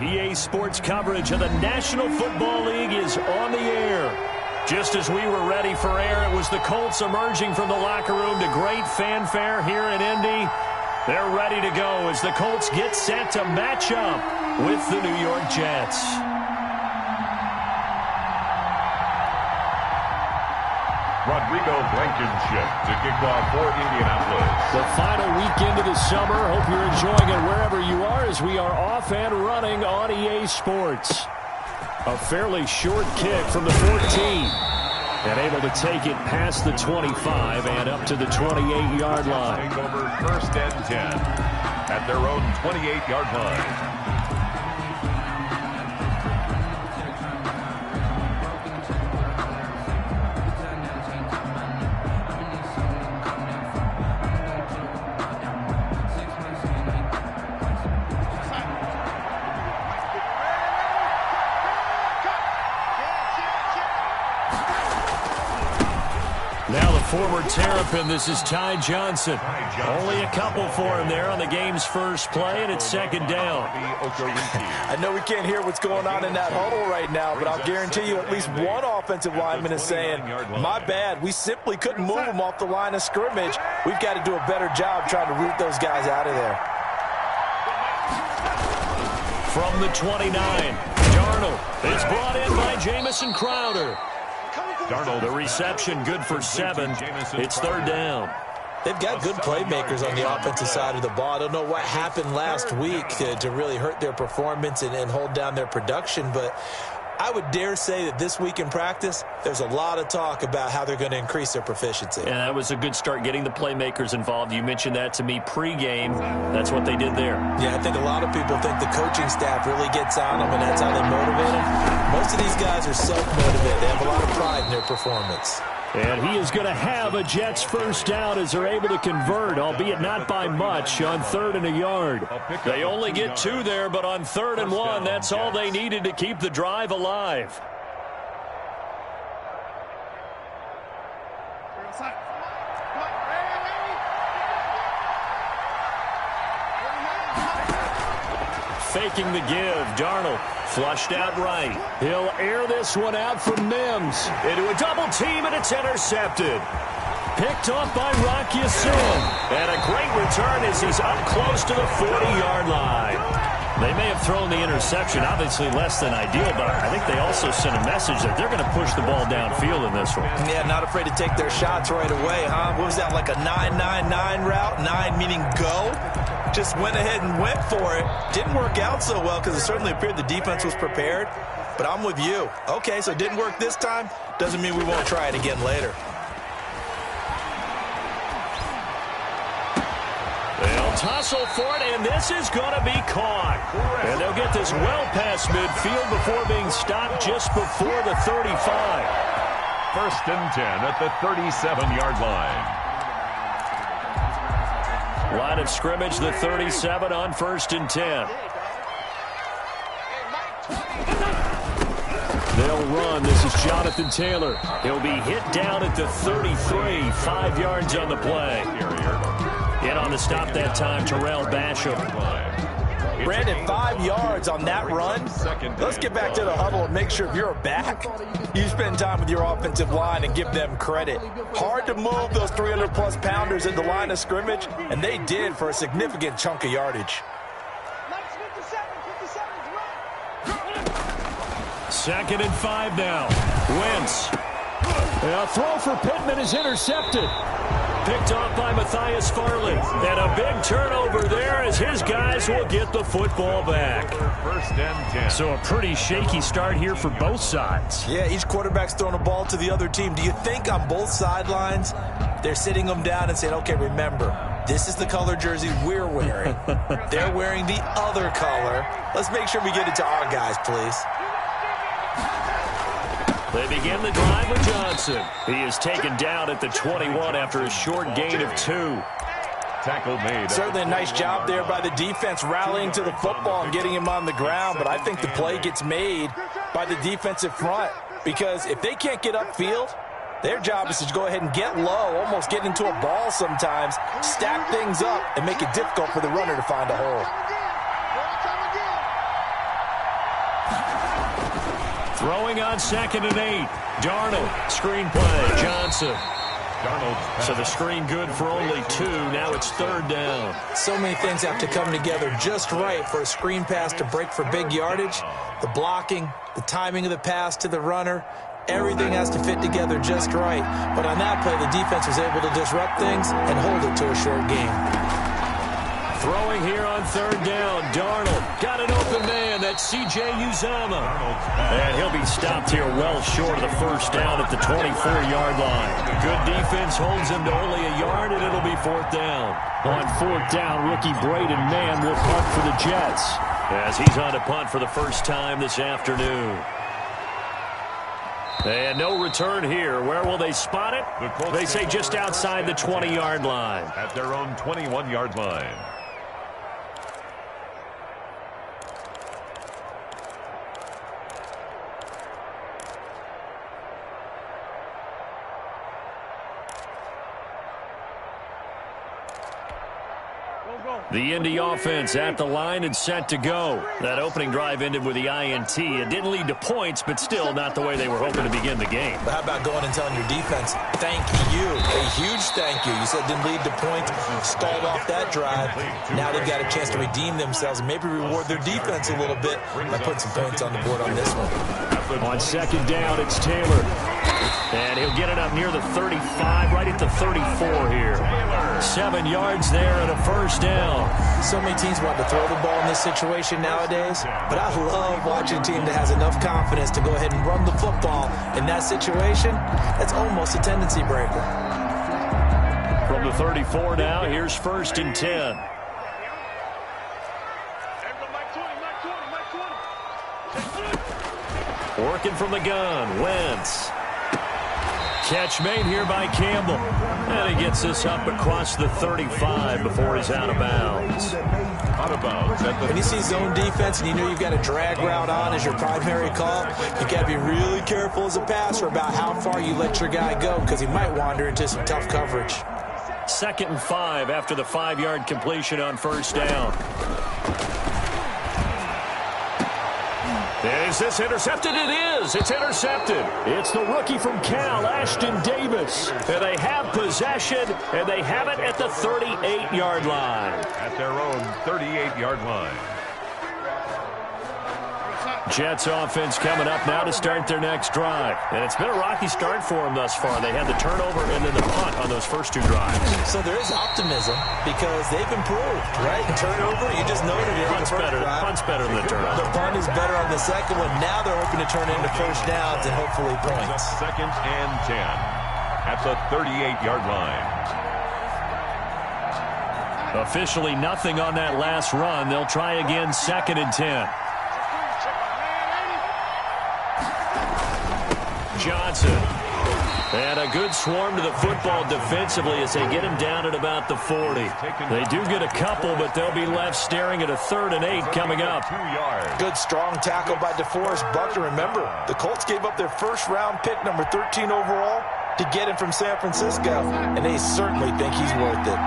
EA Sports coverage of the National Football League is on the air. Just as we were ready for air, it was the Colts emerging from the locker room to great fanfare here in Indy. They're ready to go as the Colts get set to match up with the New York Jets. Rodrigo Blankenship to kick off for Indianapolis. The final weekend of the summer. Hope you're enjoying it wherever you are as we are off and running on EA Sports. A fairly short kick from the 14. And able to take it past the 25 and up to the 28-yard line. Take over 1st and 10 at their own 28-yard line. Former Terrapin, this is Ty Johnson. Only a couple for him there on the game's first play, and it's 2nd down. I know we can't hear what's going on in that huddle right now, but I'll guarantee you at least one offensive lineman is saying, my bad, we simply couldn't move them off the line of scrimmage. We've got to do a better job trying to root those guys out of there. From the 29, Darnold is brought in by Jamison Crowder. Darnold. The reception good for 7. It's 3rd down. They've got good playmakers on the offensive side of the ball. I don't know what happened last week to really hurt their performance and hold down their production, but I would dare say that this week in practice, there's a lot of talk about how they're going to increase their proficiency. And that was a good start getting the playmakers involved. You mentioned that to me pregame. That's what they did there. Yeah, I think a lot of people think the coaching staff really gets on them, and that's how they motivate them. Most of these guys are self-motivated. They have a lot of pride in their performance. And he is going to have a Jets first down as they're able to convert, albeit not by much, on 3rd and a yard. They only get 2 there, but on 3rd and 1, that's all they needed to keep the drive alive. Faking the give, Darnold flushed out right. He'll air this one out from Mims. Into a double team, and it's intercepted. Picked off by Rock Ya-Sin. And a great return as he's up close to the 40-yard line. They may have thrown the interception, obviously less than ideal, but I think they also sent a message that they're going to push the ball downfield in this one. Yeah, not afraid to take their shots right away, huh? What was that, like a 9-9-9 route? 9 meaning go? Just went ahead and went for it. Didn't work out so well because it certainly appeared the defense was prepared. But I'm with you. Okay, so it didn't work this time. Doesn't mean we won't try it again later. They'll tussle for it, and this is going to be caught. And they'll get this well past midfield before being stopped just before the 35. 1st and 10 at the 37-yard line. Line of scrimmage, the 37 on 1st and 10. They'll run. This is Jonathan Taylor. He'll be hit down at the 33, 5 yards on the play. In on the stop that time, Terrell Basham. Brandon, 5 yards on that run. Let's get back to the huddle and make sure if you're a back, you spend time with your offensive line and give them credit. Hard to move those 300-plus pounders at the line of scrimmage, and they did for a significant chunk of yardage. 2nd and 5 now. Wentz. A throw for Pittman is intercepted. Picked off by Matthias Farley. And a big turnover there as his guys will get the football back. 1st and 10. So a pretty shaky start here for both sides. Yeah, each quarterback's throwing a ball to the other team. Do you think on both sidelines they're sitting them down and saying, okay, remember, this is the color jersey we're wearing. They're wearing the other color. Let's make sure we get it to our guys, please. They begin the drive with Johnson. He is taken down at the 21 after a short gain of 2. Tackle made. Certainly a nice job there by the defense rallying to the football and getting him on the ground, but I think the play gets made by the defensive front because if they can't get upfield, their job is to go ahead and get low, almost get into a ball sometimes, stack things up, and make it difficult for the runner to find a hole. Throwing on 2nd and 8. Darnold, screenplay, Johnson. So the screen good for only 2. Now it's 3rd down. So many things have to come together just right for a screen pass to break for big yardage. The blocking, the timing of the pass to the runner, everything has to fit together just right. But on that play, the defense was able to disrupt things and hold it to a short game. Throwing here on 3rd down. Darnold got an open man. That's C.J. Uzomah. And he'll be stopped here well short of the 1st down at the 24-yard line. Good defense holds him to only a yard, and it'll be 4th down. On 4th down, rookie Braden Mann will punt for the Jets, as he's on to punt for the first time this afternoon. And no return here. Where will they spot it? They say just outside the 20-yard line. At their own 21-yard line. The Indy offense at the line and set to go. That opening drive ended with the INT. It didn't lead to points, but still not the way they were hoping to begin the game. But how about going and telling your defense, thank you, a huge thank you. You said it didn't lead to points, stalled off that drive. Now they've got a chance to redeem themselves and maybe reward their defense a little bit by putting some points on the board on this one. On 2nd down, it's Taylor. And he'll get it up near the 35, right at the 34 here. 7 yards there and a 1st down. So many teams want to throw the ball in this situation nowadays, but I love watching a team that has enough confidence to go ahead and run the football in that situation. That's almost a tendency breaker. From the 34 now, here's 1st and 10. Working from the gun, Wentz. Catch made here by Campbell. And he gets this up across the 35 before he's out of bounds. Out of bounds. When you see zone defense and you know you've got a drag route on as your primary call, you got to be really careful as a passer about how far you let your guy go because he might wander into some tough coverage. 2nd and 5 after the 5-yard completion on 1st down. Is this intercepted? It is. It's intercepted. It's the rookie from Cal, Ashton Davis. And they have possession, and they have it at the 38-yard line. At their own 38-yard line. Jets offense coming up now to start their next drive. And it's been a rocky start for them thus far. They had the turnover and then the punt on those first 2 drives. So there is optimism because they've improved, right? Turnover, you just noted it. Punt's better than the turnover. The punt is better on the second one. Now they're hoping to turn it into 1st downs and hopefully points. 2nd and 10 at the 38-yard line. Officially nothing on that last run. They'll try again 2nd and 10. Johnson. And a good swarm to the football defensively as they get him down at about the 40. They do get a couple, but they'll be left staring at a 3rd and 8 coming up. 2 yards. Good strong tackle by DeForest Buckner. Remember, the Colts gave up their 1st-round pick, number 13 overall, to get him from San Francisco, and they certainly think he's worth it.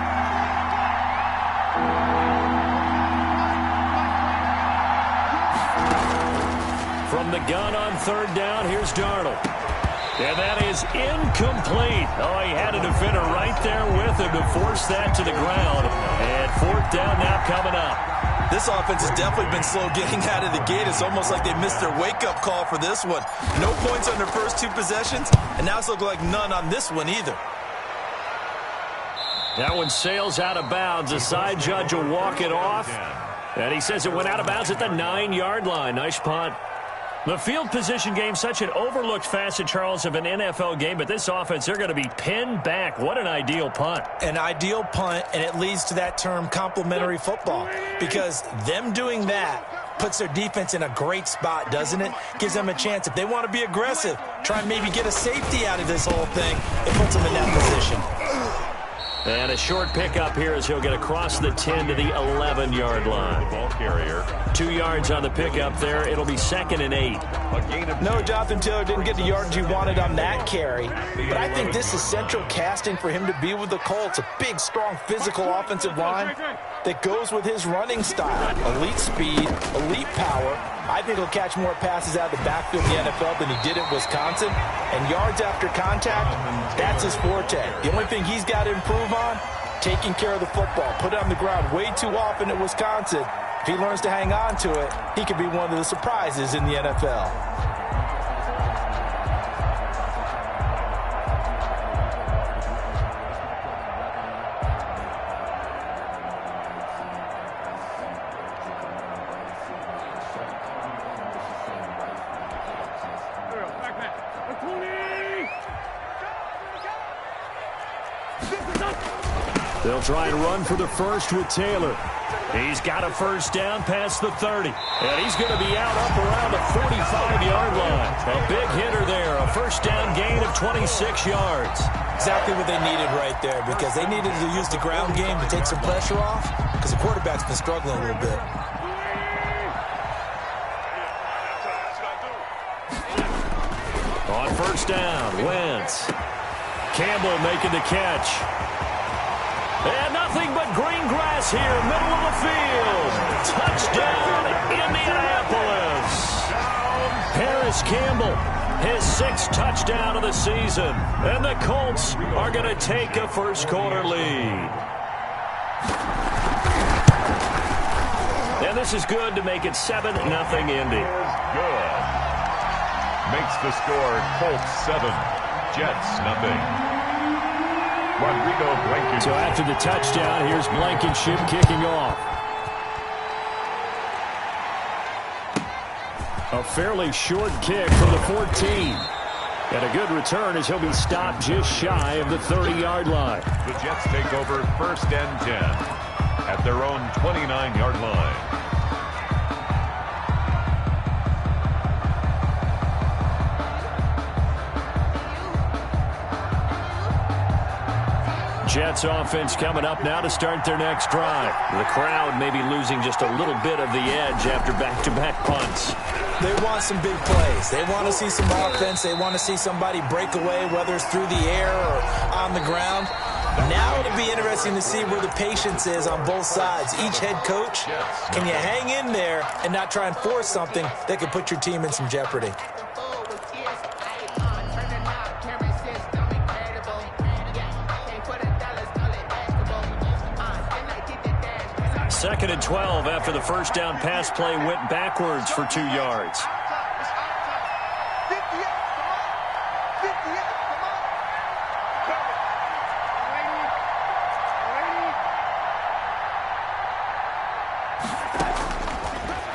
From the gun on 3rd down, here's Darnold. And that is incomplete. Oh, he had a defender right there with him to force that to the ground. And 4th down now coming up. This offense has definitely been slow getting out of the gate. It's almost like they missed their wake-up call for this one. No points on their first 2 possessions, and now it's looking like none on this one either. That one sails out of bounds. The side judge will walk it off. And he says it went out of bounds at the 9-yard line. Nice punt. The field position game, such an overlooked facet, Charles, of an NFL game, but this offense, they're going to be pinned back. What an ideal punt. An ideal punt, and it leads to that term complementary football, because them doing that puts their defense in a great spot, doesn't it? Gives them a chance. If they want to be aggressive, try and maybe get a safety out of this whole thing, it puts them in that position. And a short pickup here as he'll get across the 10 to the 11-yard line. Ball carrier. 2 yards on the pickup there. It'll be 2nd and 8. A gain of No, Jonathan Taylor didn't get the yardage he wanted on that carry. But I think this is central casting for him to be with the Colts. A big, strong, physical offensive line that goes with his running style. Elite speed, elite power, I think he'll catch more passes out of the backfield in the NFL than he did at Wisconsin. And yards after contact, that's his forte. The only thing he's got to improve on, taking care of the football. Put it on the ground way too often at Wisconsin. If he learns to hang on to it, he could be one of the surprises in the NFL. They'll try and run for the first with Taylor. He's got a first down past the 30. And he's going to be out up around the 45-yard line. A big hitter there. A first down gain of 26 yards. Exactly what they needed right there, because they needed to use the ground game to take some pressure off, because the quarterback's been struggling a little bit. On first down, Wentz. Campbell making the catch. And nothing but green grass here, middle of the field. Touchdown, Indianapolis. Paris Campbell, his 6th touchdown of the season. And the Colts are going to take a first-quarter lead. And this is good to make it 7-0 Indy. Good. Makes the score Colts 7, Jets nothing. Rodrigo Blankenship. So after the touchdown, here's Blankenship kicking off. A fairly short kick from the 14. And a good return as he'll be stopped just shy of the 30-yard line. The Jets take over 1st and 10 at their own 29-yard line. Jets offense coming up now to start their next drive. The crowd may be losing just a little bit of the edge after back-to-back punts. They want some big plays. They want to see some offense. They want to see somebody break away, whether it's through the air or on the ground. Now it'll be interesting to see where the patience is on both sides. Each head coach, can you hang in there and not try and force something that could put your team in some jeopardy? 2nd and 12 after the first down pass play went backwards for 2 yards.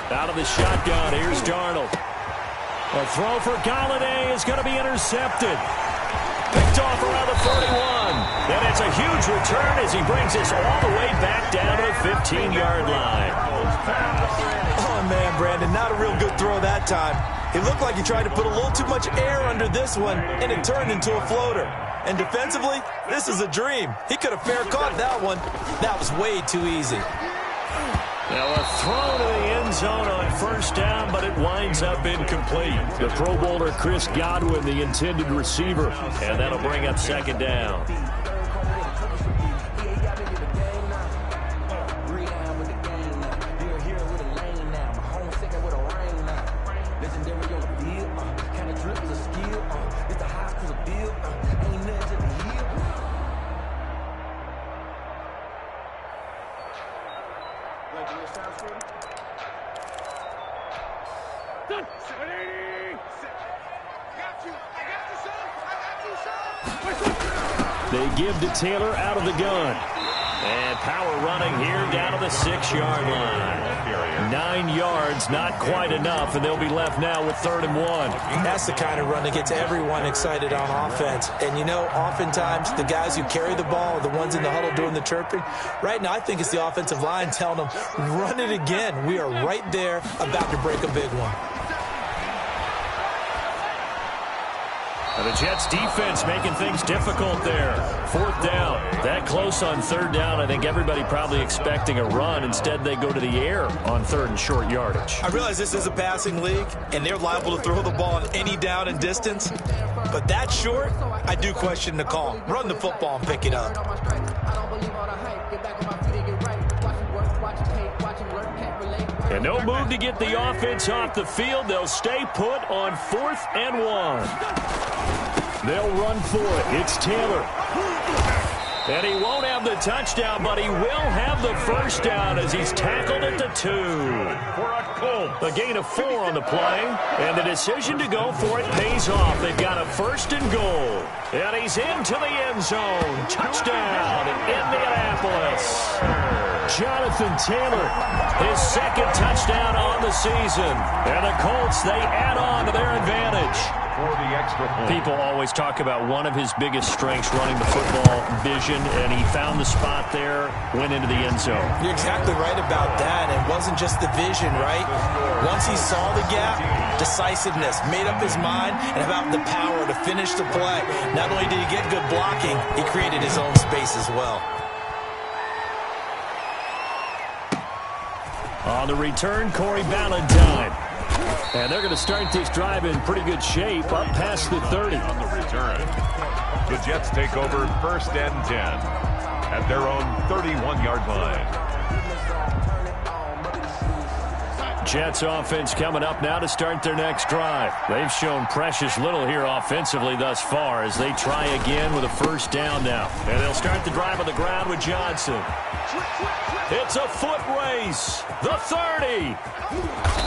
Out of the shotgun, here's Darnold. A throw for Galladay is going to be intercepted. Picked off around the 31. And it's a huge return as he brings us all the way back down to the 15-yard line. Oh, man, Brandon, not a real good throw that time. It looked like he tried to put a little too much air under this one, and it turned into a floater. And defensively, this is a dream. He could have fair caught that one. That was way too easy. Now a throw to the end zone on first down, but it winds up incomplete. The Pro Bowler Chris Godwin, the intended receiver, and that'll bring up 2nd down. They give to Taylor out of the gun. And power running here down to the 6-yard line. 9 yards, not quite enough, and they'll be left now with 3rd and 1. That's the kind of run that gets everyone excited on offense. And, you know, oftentimes the guys who carry the ball are the ones in the huddle doing the chirping. Right now, I think it's the offensive line telling them, run it again. We are right there about to break a big one. The Jets defense making things difficult there. 4th down. That close on 3rd down. I think everybody probably expecting a run. Instead, they go to the air on 3rd and short yardage. I realize this is a passing league, and they're liable to throw the ball on any down and distance. But that short, I do question the call. Run the football and pick it up. And no move to get the offense off the field. They'll stay put on 4th and 1. They'll run for it. It's Taylor. And he won't have the touchdown, but he will have the first down as he's tackled at the 2. A gain of 4 on the play, and the decision to go for it pays off. They've got a 1st and goal. And he's into the end zone. Touchdown, Indianapolis. Jonathan Taylor, his 2nd touchdown on the season. And the Colts, they add on to their advantage. For the extra point. People always talk about one of his biggest strengths, running the football, vision, and he found the spot there, went into the end zone. You're exactly right about that. It wasn't just the vision, right? Once he saw the gap, decisiveness, made up his mind, and about the power to finish the play. Not only did he get good blocking, he created his own space as well. On the return, Corey Ballantyne. And they're going to start this drive in pretty good shape, up past the 30. On the return, the Jets take over 1st and 10 at their own 31-yard line. Jets offense coming up now to start their next drive. They've shown precious little here offensively thus far as they try again with a 1st down now. And they'll start the drive on the ground with Johnson. It's a foot race. The 30.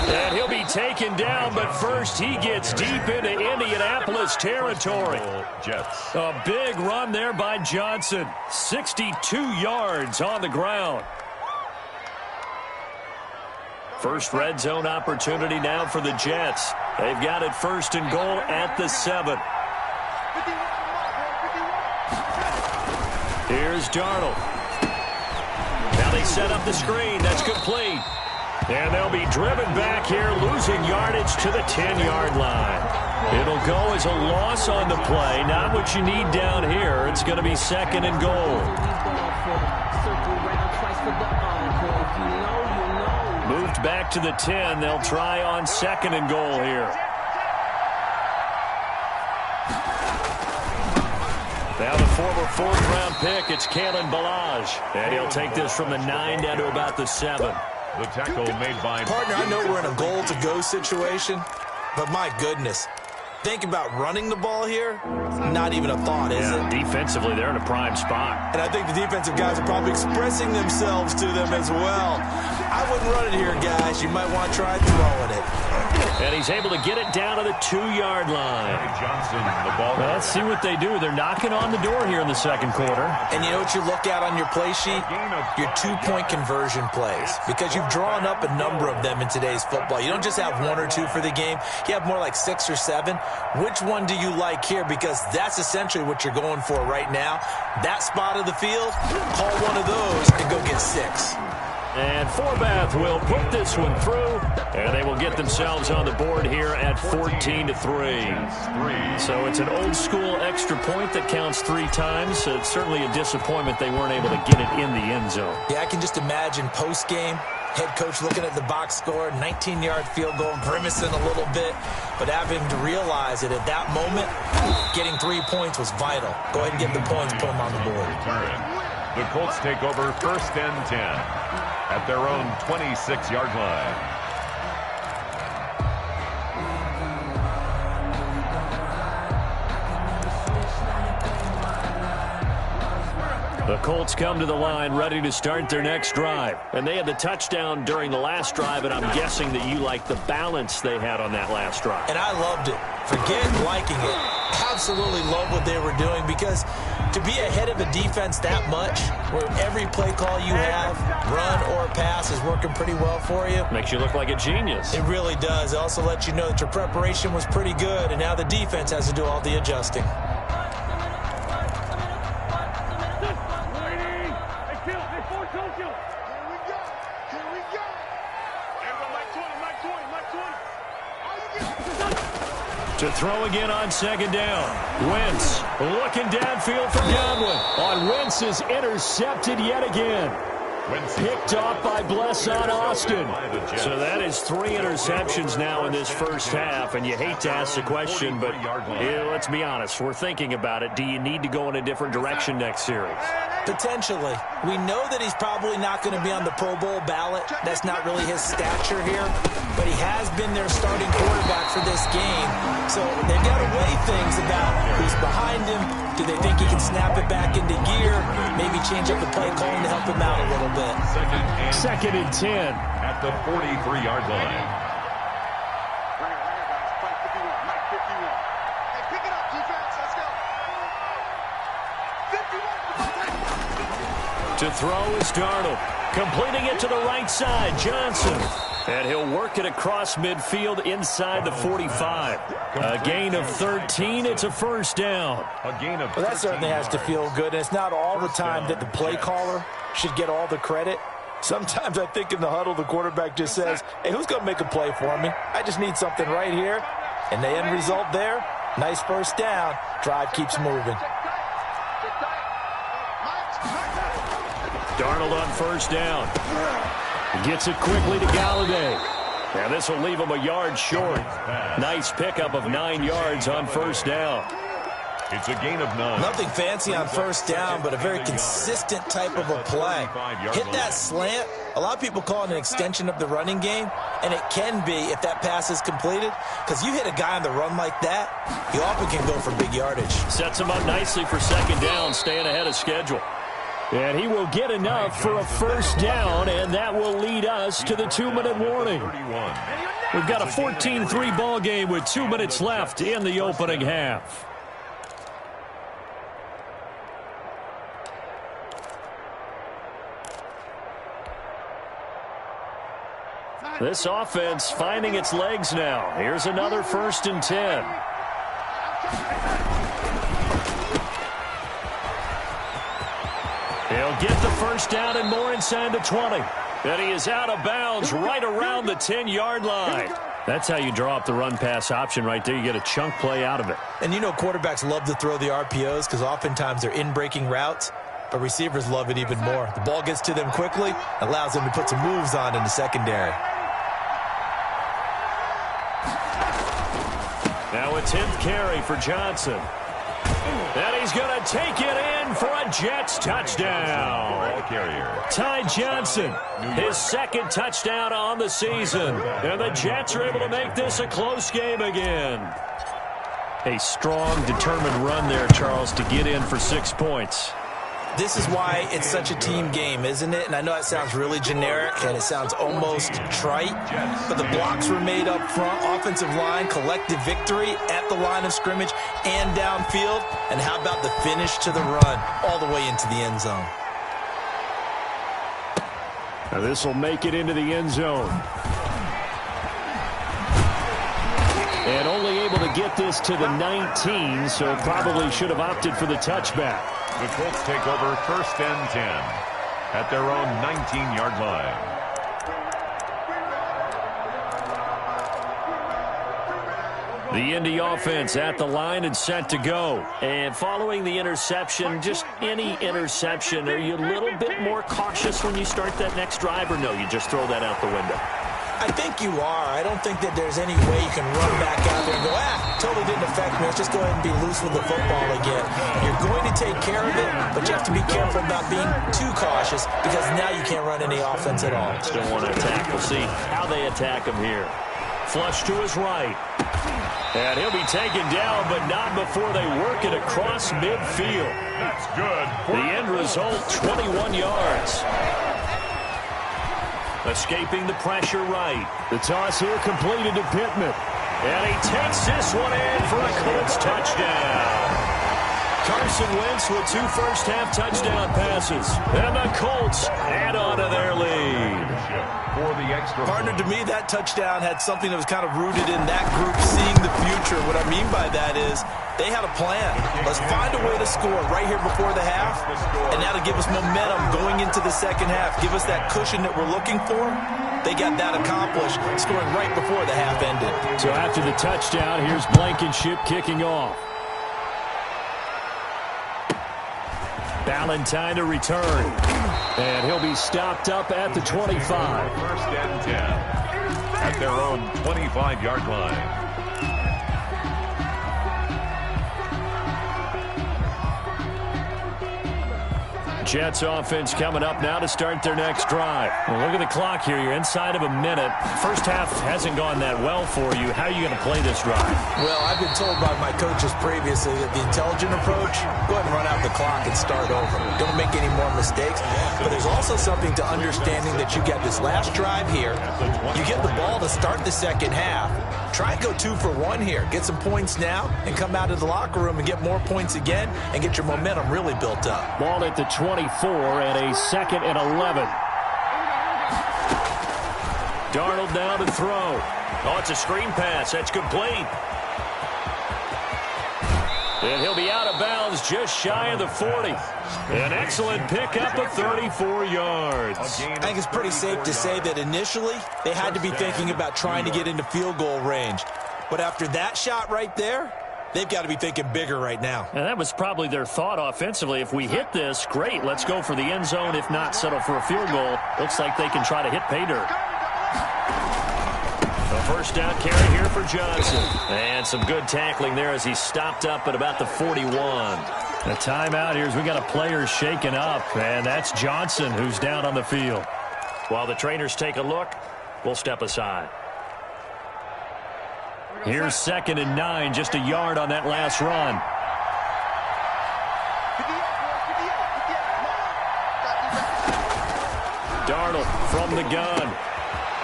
And he'll be taken down, but first he gets deep into Indianapolis territory. Jets. A big run there by Johnson. 62 yards on the ground. First red zone opportunity now for the Jets. They've got it 1st and goal at the 7. Here's Darnold. Now they set up the screen. That's complete. And they'll be driven back here, losing yardage to the 10-yard line. It'll go as a loss on the play. Not what you need down here. It's going to be 2nd and goal. Moved back to the 10. They'll try on 2nd and goal here. Now the former 4th-round pick, it's Kalen Ballage. And he'll take this from the 9 down to about the 7. The tackle made by... Partner, I know we're in a goal-to-go situation, but my goodness. Think about running the ball here, not even a thought, is it? Defensively, they're in a prime spot. And I think the defensive guys are probably expressing themselves to them as well. I wouldn't run it here, guys. You might want to try throwing it. And he's able to get it down to the 2-yard line. Johnson, the ball. Well, let's see what they do. They're knocking on the door here in the 2nd quarter. And you know what you look at on your play sheet? Your 2-point conversion plays. Because you've drawn up a number of them in today's football. You don't just have 1 or 2 for the game. You have more like 6 or 7. Which one do you like here? Because that's essentially what you're going for right now. That spot of the field, call one of those and go get 6. And Forbath will put this one through, and they will get themselves on the board here at 14-3. So it's an old-school extra point that counts 3 times. So it's certainly a disappointment they weren't able to get it in the end zone. Yeah, I can just imagine post-game, head coach looking at the box score, 19-yard field goal, grimacing a little bit, but having to realize that at that moment, getting 3 points was vital. Go ahead and get the points, put them on the board. The Colts take over 1st and 10 at their own 26-yard line. The Colts come to the line ready to start their next drive. And they had the touchdown during the last drive, and I'm guessing that you like the balance they had on that last drive. And I loved it. Forget liking it. Absolutely love what they were doing, because to be ahead of a defense that much, where every play call you have, run or pass, is working pretty well for you. Makes you look like a genius. It really does. It also lets you know that your preparation was pretty good, and now the defense has to do all the adjusting. To throw again on 2nd down. Wentz looking downfield for Godwin. On Wentz is intercepted yet again. Picked off by Blesson Austin. So that is 3 interceptions now in this first half. And you hate to ask the question, but let's be honest. We're thinking about it. Do you need to go in a different direction next series? Potentially. We know that he's probably not going to be on the Pro Bowl ballot. That's not really his stature here. But he has been their starting quarterback for this game. So they've got to weigh things about who's behind him. Do they think he can snap it back into gear? Maybe change up the play calling to help him out a little bit. Second and 10. At the 43-yard line. To throw is Darnold. Completing it to the right side, Johnson. And he'll work it across midfield inside the 45. A gain of 13. It's a first down. Well, that certainly has to feel good. And it's not all the time that the play caller should get all the credit. Sometimes I think in the huddle, the quarterback just says, hey, who's going to make a play for me? I just need something right here. And the end result there, nice first down. Drive keeps moving. Darnold on first down. Gets it quickly to Galladay. Now this will leave him a yard short. Nice pickup of 9 yards on first down. It's a gain of 9. Nothing fancy on first down, but a very consistent type of a play. Hit that slant. A lot of people call it an extension of the running game, and it can be if that pass is completed, because you hit a guy on the run like that, he often can go for big yardage. Sets him up nicely for second down, staying ahead of schedule. And he will get enough for a first down, and that will lead us to the 2-minute warning. We've got a 14-3 ball game with 2 minutes left in the opening half. This offense finding its legs now. Here's another 1st and 10. He'll get the first down and more inside the 20. And he is out of bounds right around the 10-yard line. That's how you draw up the run-pass option right there. You get a chunk play out of it. And you know quarterbacks love to throw the RPOs because oftentimes they're in-breaking routes, but receivers love it even more. The ball gets to them quickly, allows them to put some moves on in the secondary. Now a 10th carry for Johnson. And he's going to take it in for a Jets touchdown. Ty Johnson, his second touchdown on the season. And the Jets are able to make this a close game again. A strong, determined run there, Charles, to get in for 6 points. This is why it's such a team game, isn't it? And I know that sounds really generic and it sounds almost trite, but the blocks were made up front, offensive line, collective victory at the line of scrimmage and downfield. And how about the finish to the run all the way into the end zone? Now this will make it into the end zone. And only able to get this to the 19, so probably should have opted for the touchback. The Colts take over 1st and 10 at their own 19-yard line. The Indy offense at the line and set to go. And following the interception, just any interception, are you a little bit more cautious when you start that next drive, or no, you just throw that out the window? I think you are. I don't think that there's any way you can run back out there and go, totally didn't affect me. Let's just go ahead and be loose with the football again. You're going to take care of it, but you have to be careful about being too cautious because now you can't run any offense at all. Still want to attack. We'll see how they attack him here. Flush to his right. And he'll be taken down, but not before they work it across midfield. That's good. The end result, 21 yards. Escaping the pressure right. The toss here completed to Pittman. And he takes this one in for a Colts touchdown. Carson Wentz with 2 first-half touchdown passes. And the Colts add on to their lead. For the extra Partner, to me, that touchdown had something that was kind of rooted in that group seeing the future. What I mean by that is they had a plan. Let's find a way to score right here before the half, and that'll give us momentum going into the second half, give us that cushion that we're looking for. They got that accomplished, scoring right before the half ended. So after the touchdown, here's Blankenship kicking off. Ballantyne to return. And he'll be stopped up at the 25. 1st and 10 at their own 25-yard line. Jets offense coming up now to start their next drive. Well, look at the clock here. You're inside of a minute. First half hasn't gone that well for you. How are you going to play this drive? Well, I've been told by my coaches previously that the intelligent approach, go ahead and run out the clock and start over. Don't make any more mistakes. But there's also something to understanding that you get this last drive here. You get the ball to start the second half. Try and go 2 for 1 here. Get some points now and come out of the locker room and get more points again and get your momentum really built up. Ball at the 24 and a 2nd and 11. Darnold down to throw. Oh, it's a screen pass. That's complete. And he'll be out of bounds just shy of the 40. An excellent pickup of 34 yards. I think it's pretty safe to say that initially they had to be thinking about trying to get into field goal range. But after that shot right there, they've got to be thinking bigger right now. And that was probably their thought offensively. If we hit this, great. Let's go for the end zone. If not, settle for a field goal. Looks like they can try to hit pay dirt. A first down carry here for Johnson. And some good tackling there as he stopped up at about the 41. The timeout here is we got a player shaken up, and that's Johnson who's down on the field. While the trainers take a look, we'll step aside. Here's 2nd and 9, just a yard on that last run. Darnold from the gun.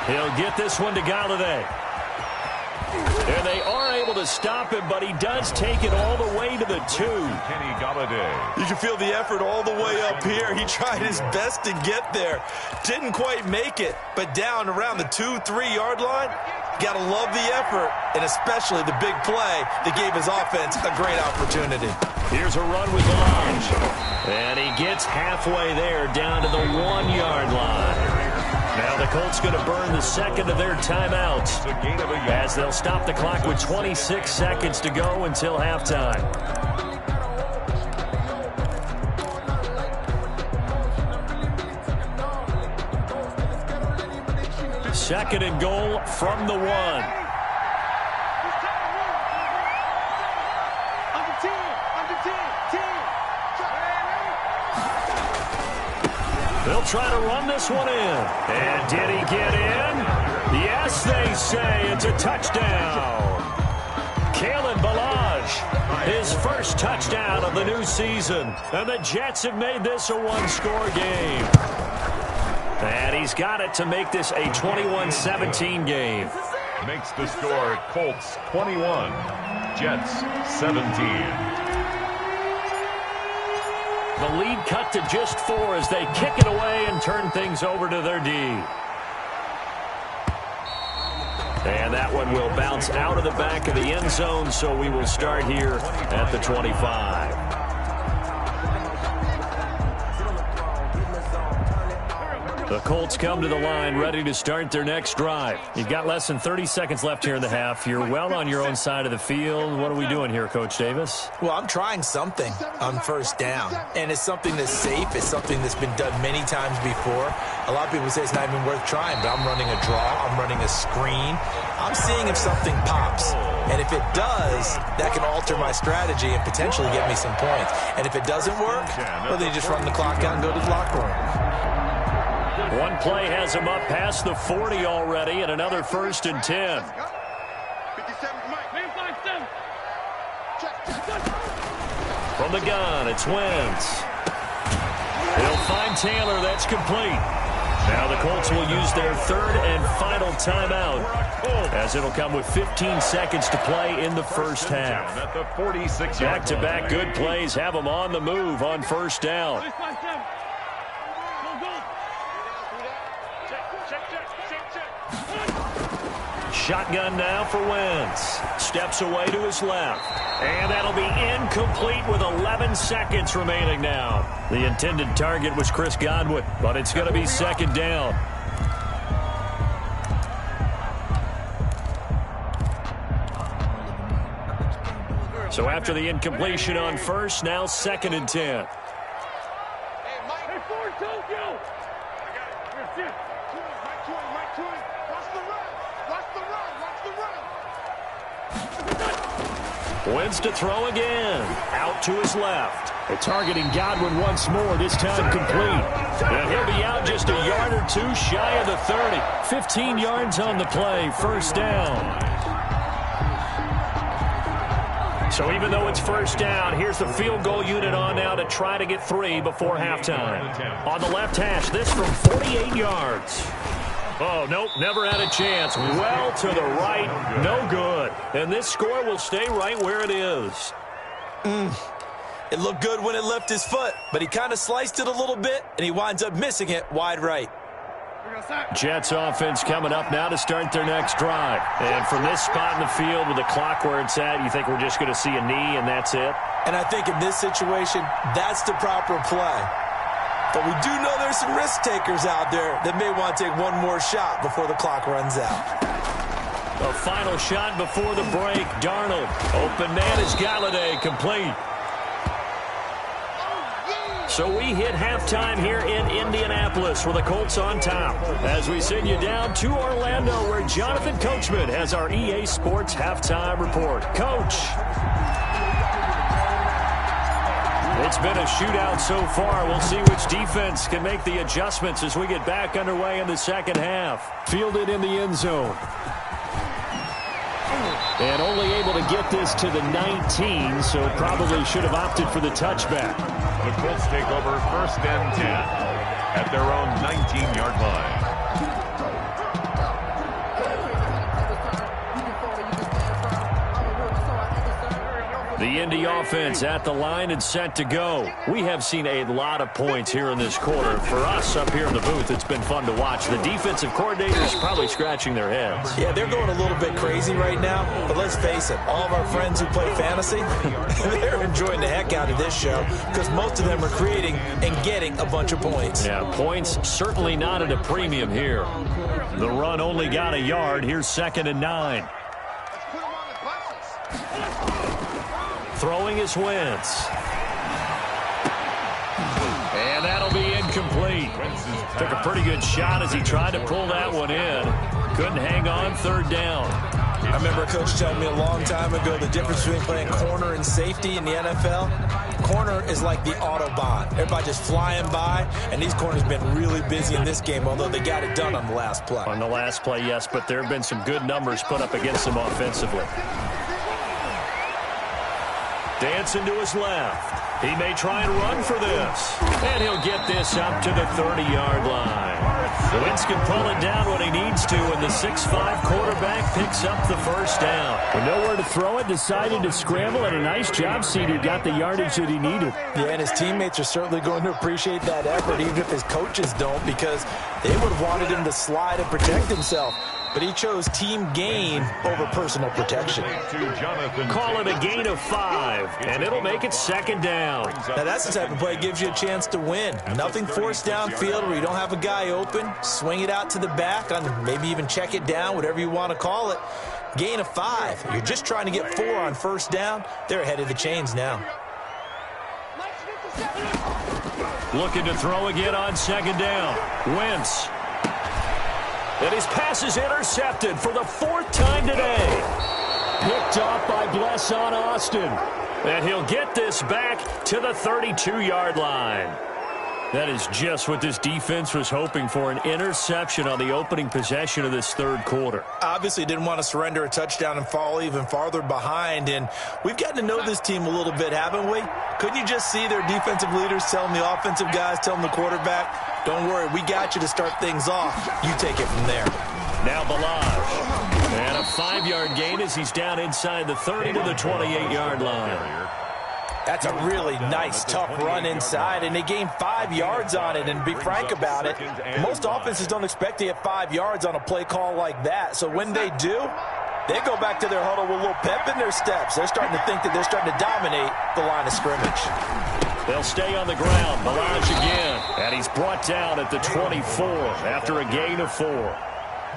He'll get this one to Galladay. And they are able to stop him, but he does take it all the way to the 2. Kenny Galladay. You can feel the effort all the way up here. He tried his best to get there. Didn't quite make it, but down around the 2-3 yard line. Got to love the effort, and especially the big play that gave his offense a great opportunity. Here's a run with Balaj. And he gets halfway there down to the 1 yard line. Now the Colts going to burn the 2nd of their timeouts as they'll stop the clock with 26 seconds to go until halftime. 2nd and goal from the 1. They'll try to run this one in. And did he get in? Yes, they say it's a touchdown. Kalen Balaj, his first touchdown of the new season. And the Jets have made this a one-score game. And he's got it to make this a 21-17 game. Makes the score Colts 21, Jets 17. The lead cut to just 4 as they kick it away and turn things over to their D. And that one will bounce out of the back of the end zone, so we will start here at the 25. The Colts come to the line ready to start their next drive. You've got less than 30 seconds left here in the half. You're well on your own side of the field. What are we doing here, Coach Davis? Well, I'm trying something on first down, and it's something that's safe. It's something that's been done many times before. A lot of people say it's not even worth trying, but I'm running a draw. I'm running a screen. I'm seeing if something pops. And if it does, that can alter my strategy and potentially get me some points. And if it doesn't work, well, then you just run the clock out and go to the locker room. One play has him up past the 40 already, and another 1st and 10. From the gun, it's Wentz. He'll find Taylor. That's complete. Now the Colts will use their 3rd and final timeout, as it'll come with 15 seconds to play in the first half. Back-to-back good plays have them on the move on first down. Shotgun now for Wentz. Steps away to his left. And that'll be incomplete with 11 seconds remaining now. The intended target was Chris Godwin, but it's going to be 2nd down. So after the incompletion on first, now 2nd and 10. Wins to throw again. Out to his left. They're targeting Godwin once more, this time complete. And he'll be out just a yard or two shy of the 30. 15 yards on the play, first down. So even though it's first down, here's the field goal unit on now to try to get 3 before halftime. On the left hash, this from 48 yards. Oh, nope, never had a chance. Well to the right, no good. And this score will stay right where it is. It looked good when it left his foot, but he kind of sliced it a little bit, and he winds up missing it wide right. Jets offense coming up now to start their next drive. And from this spot in the field with the clock where it's at, you think we're just going to see a knee and that's it? And I think in this situation, that's the proper play. But we do know there's some risk takers out there that may want to take one more shot before the clock runs out. A final shot before the break. Darnold. Open man is Galladay, complete. So we hit halftime here in Indianapolis with the Colts on top. As we send you down to Orlando where Jonathan Coachman has our EA Sports halftime report. Coach. It's been a shootout so far. We'll see which defense can make the adjustments as we get back underway in the second half. Fielded in the end zone. And only able to get this to the 19, so probably should have opted for the touchback. The Colts take over first and 10 at their own 19-yard line. The Indy offense at the line and set to go. We have seen a lot of points here in this quarter. For us up here in the booth, it's been fun to watch. The defensive coordinators probably scratching their heads. Yeah, they're going a little bit crazy right now, but let's face it, all of our friends who play fantasy, they're enjoying the heck out of this show because most of them are creating and getting a bunch of points. Yeah, points certainly not at a premium here. The run only got a yard. Here's 2nd and 9. Throwing is Wentz. And that'll be incomplete. Took a pretty good shot as he tried to pull that one in. Couldn't hang on, 3rd down. I remember a coach telling me a long time ago the difference between playing corner and safety in the NFL. Corner is like the Autobahn. Everybody just flying by, and these corners have been really busy in this game, although they got it done on the last play. On the last play, yes, but there have been some good numbers put up against them offensively. Dancing to his left. He may try and run for this. And he'll get this up to the 30-yard line. Wentz can pull it down when he needs to, and the 6'5" quarterback picks up the first down. With nowhere to throw it, decided to scramble, and a nice job, Cedar. Got the yardage that he needed. Yeah, and his teammates are certainly going to appreciate that effort, even if his coaches don't, because they would have wanted him to slide and protect himself. But he chose team gain over personal protection. Call it a gain of 5, and it'll make it 2nd down. Now, that's the type of play that gives you a chance to win. Nothing forced downfield where you don't have a guy open. Swing it out to the back, on maybe even check it down, whatever you want to call it. Gain of 5. You're just trying to get 4 on 1st down. They're ahead of the chains now. Looking to throw again on 2nd down. Wentz. And his pass is intercepted for the 4th time today. Picked off by Blesson Austin. And he'll get this back to the 32-yard line. That is just what this defense was hoping for, an interception on the opening possession of this 3rd quarter. Obviously didn't want to surrender a touchdown and fall even farther behind, and we've gotten to know this team a little bit, haven't we? Couldn't you just see their defensive leaders telling the offensive guys, telling the quarterback, don't worry, we got you to start things off. You take it from there. Now Balaj. And a 5-yard gain as he's down inside the 30 to the 28-yard line. That's a really nice, tough run inside, and they gained 5 yards on it. And to be frank about it, most offenses don't expect to get 5 yards on a play call like that. So when they do, they go back to their huddle with a little pep in their steps. They're starting to think that they're starting to dominate the line of scrimmage. They'll stay on the ground. Balaj again, and he's brought down at the 24 after a gain of 4.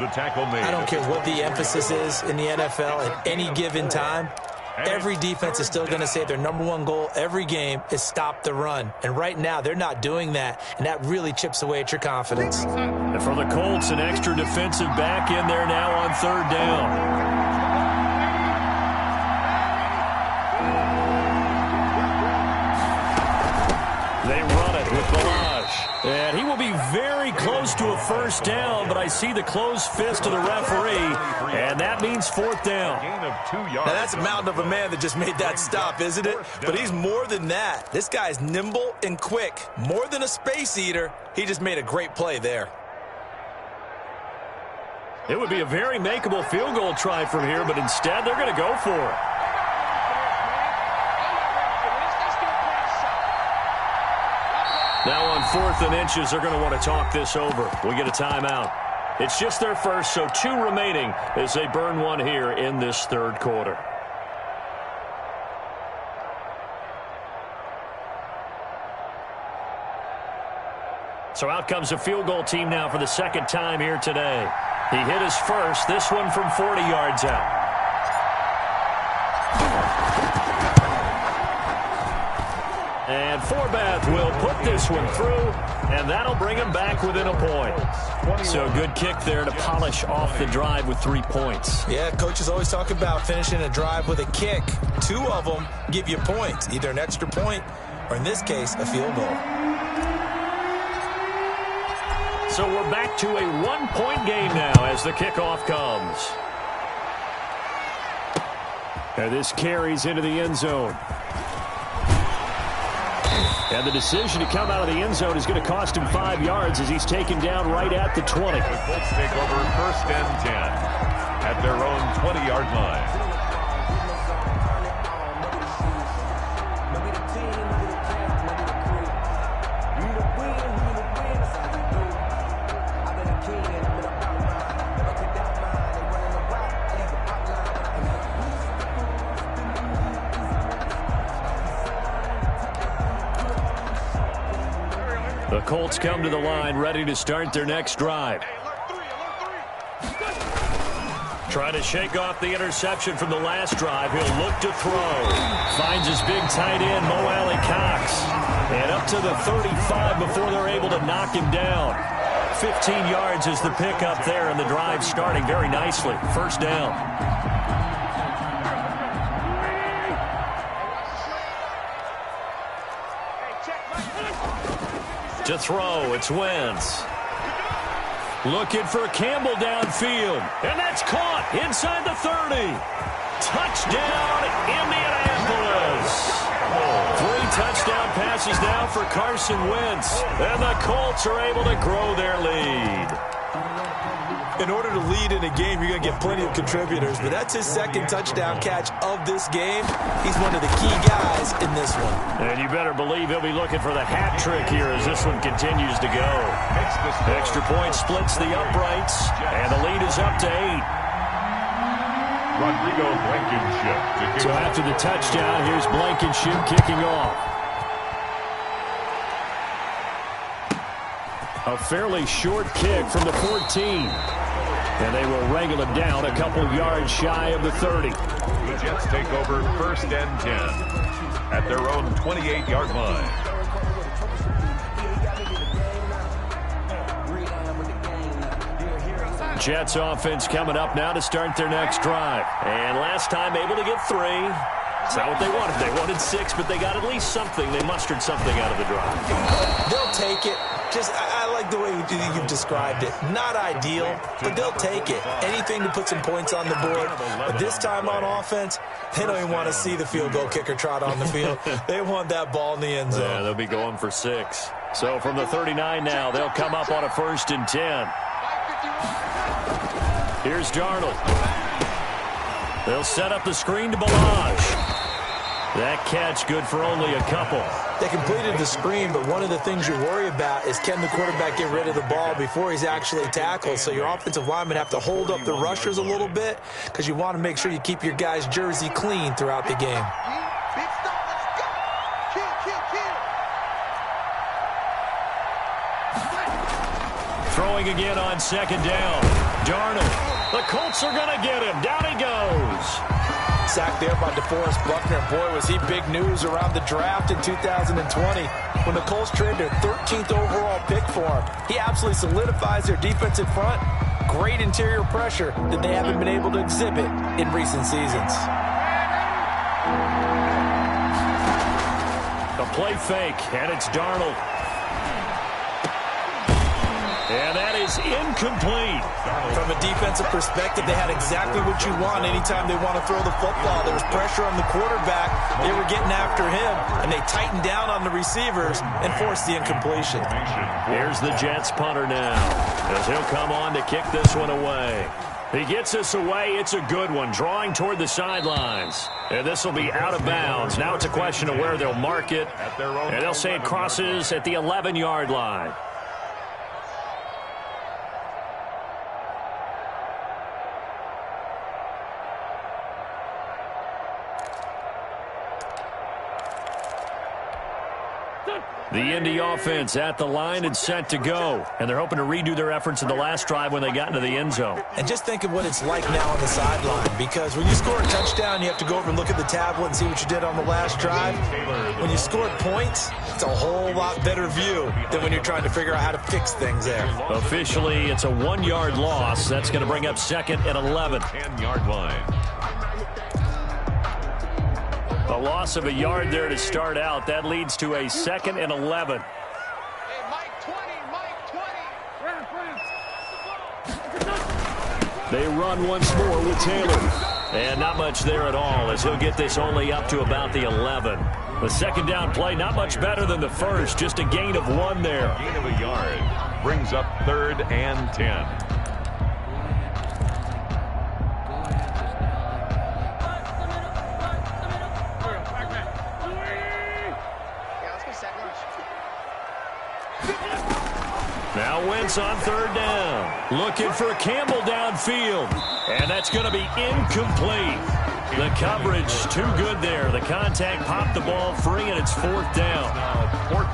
The tackle made. I don't care what the emphasis is in the NFL at any given time. Every defense is still going to say their #1 goal every game is stop the run. And right now, they're not doing that, and that really chips away at your confidence. And for the Colts, an extra defensive back in there now on 3rd down. And he will be very close to a first down, but I see the closed fist of the referee, and that means fourth down. Gain of 2 yards. Now, that's a mountain of a man that just made that stop, isn't it? But he's more than that. This guy's nimble and quick. More than a space eater, he just made a great play there. It would be a very makeable field goal try from here, but instead they're going to go for it. Now on 4th and inches, they're going to want to talk this over. We get a timeout. It's just their first, so 2 remaining as they burn one here in this third quarter. So out comes a field goal team now for the second time here today. He hit his first, this one from 40 yards out. And Forbath will put this one through, and that'll bring him back within a point. So good kick there to polish off the drive with 3 points. Yeah, coaches always talk about finishing a drive with a kick. 2 of them give you points, either an extra point or, in this case, a field goal. So we're back to a 1-point game now as the kickoff comes. And this carries into the end zone. And the decision to come out of the end zone is going to cost him 5 yards as he's taken down right at the 20. The Colts take over 1st and 10 at their own 20-yard line. The Colts come to the line ready to start their next drive. Trying to shake off the interception from the last drive. He'll look to throw. Finds his big tight end, Mo Alley Cox. And up to the 35 before they're able to knock him down. 15 yards is the pickup there, and the drive starting very nicely. First down. To throw, it's Wentz. Looking for Campbell downfield. And that's caught inside the 30. Touchdown, Indianapolis. 3 touchdown passes now for Carson Wentz. And the Colts are able to grow their lead. In order to lead in a game, you're going to get plenty of contributors, but that's his 2nd touchdown catch of this game. He's one of the key guys in this one. And you better believe he'll be looking for the hat trick here as this one continues to go. Extra point splits the uprights, and the lead is up to 8. Rodrigo Blankenship. So after the touchdown, here's Blankenship kicking off. A fairly short kick from the 14. And they will wrangle him down a couple yards shy of the 30. The Jets take over 1st and 10 at their own 28-yard line. Jets offense coming up now to start their next drive. And last time able to get 3. It's not what they wanted. They wanted 6, but they got at least something. They mustered something out of the drive. They'll take it. Just, I like the way you've described it. Not ideal, but they'll take it. Anything to put some points on the board. But this time on offense, they don't even want to see the field goal kicker trot on the field. They want that ball in the end zone. Yeah, they'll be going for 6. So from the 39 now, they'll come up on a 1st and 10. Here's Darnold. They'll set up the screen to Balaj. That catch good for only a couple. They completed the screen, but one of the things you worry about is can the quarterback get rid of the ball before he's actually tackled? So your offensive linemen have to hold up the rushers a little bit because you want to make sure you keep your guy's jersey clean throughout the game. Throwing again on 2nd down. Darnold. The Colts are going to get him. Down he goes. Sacked there by DeForest Buckner. Boy, was he big news around the draft in 2020 when the Colts traded their 13th overall pick for him. He absolutely solidifies their defensive front. Great interior pressure that they haven't been able to exhibit in recent seasons. A play fake, and it's Darnold. And that is incomplete. From a defensive perspective, they had exactly what you want anytime they want to throw the football. There was pressure on the quarterback. They were getting after him, and they tightened down on the receivers and forced the incompletion. Here's the Jets punter now, as he'll come on to kick this one away. He gets this away. It's a good one, drawing toward the sidelines. And this will be out of bounds. Now it's a question of where they'll mark it. And they'll say it crosses at the 11-yard line. The Indy offense at the line and set to go. And they're hoping to redo their efforts in the last drive when they got into the end zone. And just think of what it's like now on the sideline, because when you score a touchdown, you have to go over and look at the tablet and see what you did on the last drive. When you score points, it's a whole lot better view than when you're trying to figure out how to fix things there. Officially, it's a 1-yard loss. That's going to bring up 2nd and 11. 10-yard line. A loss of a yard there to start out. That leads to a 2nd and 11. They run once more with Taylor. And not much there at all, as he'll get this only up to about the 11. The second down play, not much better than the first. Just a gain of 1 there. Gain of a yard. Brings up 3rd and 10. Now Wentz on 3rd down. Looking for Campbell downfield. And that's going to be incomplete. The coverage too good there. The contact popped the ball free, and it's 4th down.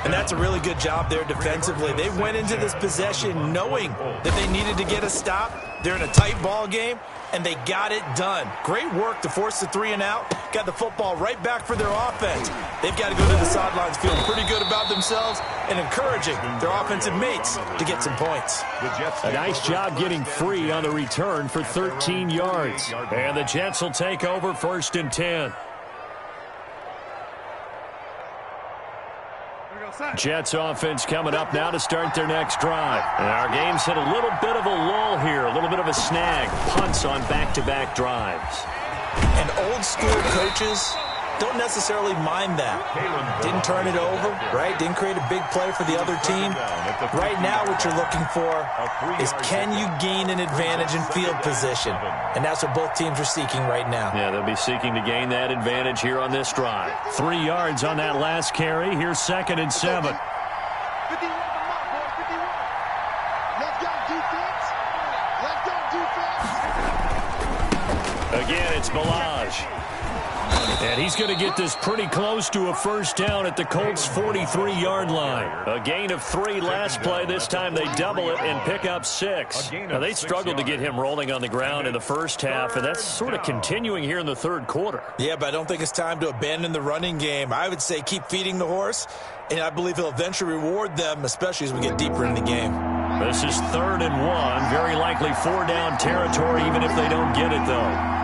And that's a really good job there defensively. They went into this possession knowing that they needed to get a stop. They're in a tight ball game, and they got it done. Great work to force the 3 and out. Got the football right back for their offense. They've got to go to the sidelines feeling pretty good about themselves and encouraging their offensive mates to get some points. A nice job getting free on the return for 13 yards. And the Jets will take over 1st and 10. Jets offense coming up now to start their next drive. And our game's hit a little bit of a lull here, a little bit of a snag. Punts on back-to-back drives. And old school coaches don't necessarily mind that. Didn't turn it over, right? Didn't create a big play for the other team. Right now what you're looking for is, can you gain an advantage in field position? And that's what both teams are seeking right now. Yeah, they'll be seeking to gain that advantage here on this drive. 3 yards on that last carry. Here's 2nd and 7. Again, it's Balaj. And he's going to get this pretty close to a 1st down at the Colts' 43-yard line. A gain of 3 last play. This time they double it and pick up 6. Now, they struggled to get him rolling on the ground in the first half, and that's sort of continuing here in the 3rd quarter. Yeah, but I don't think it's time to abandon the running game. I would say keep feeding the horse, and I believe he'll eventually reward them, especially as we get deeper in the game. This is 3rd and 1. Very likely 4-down territory, even if they don't get it, though.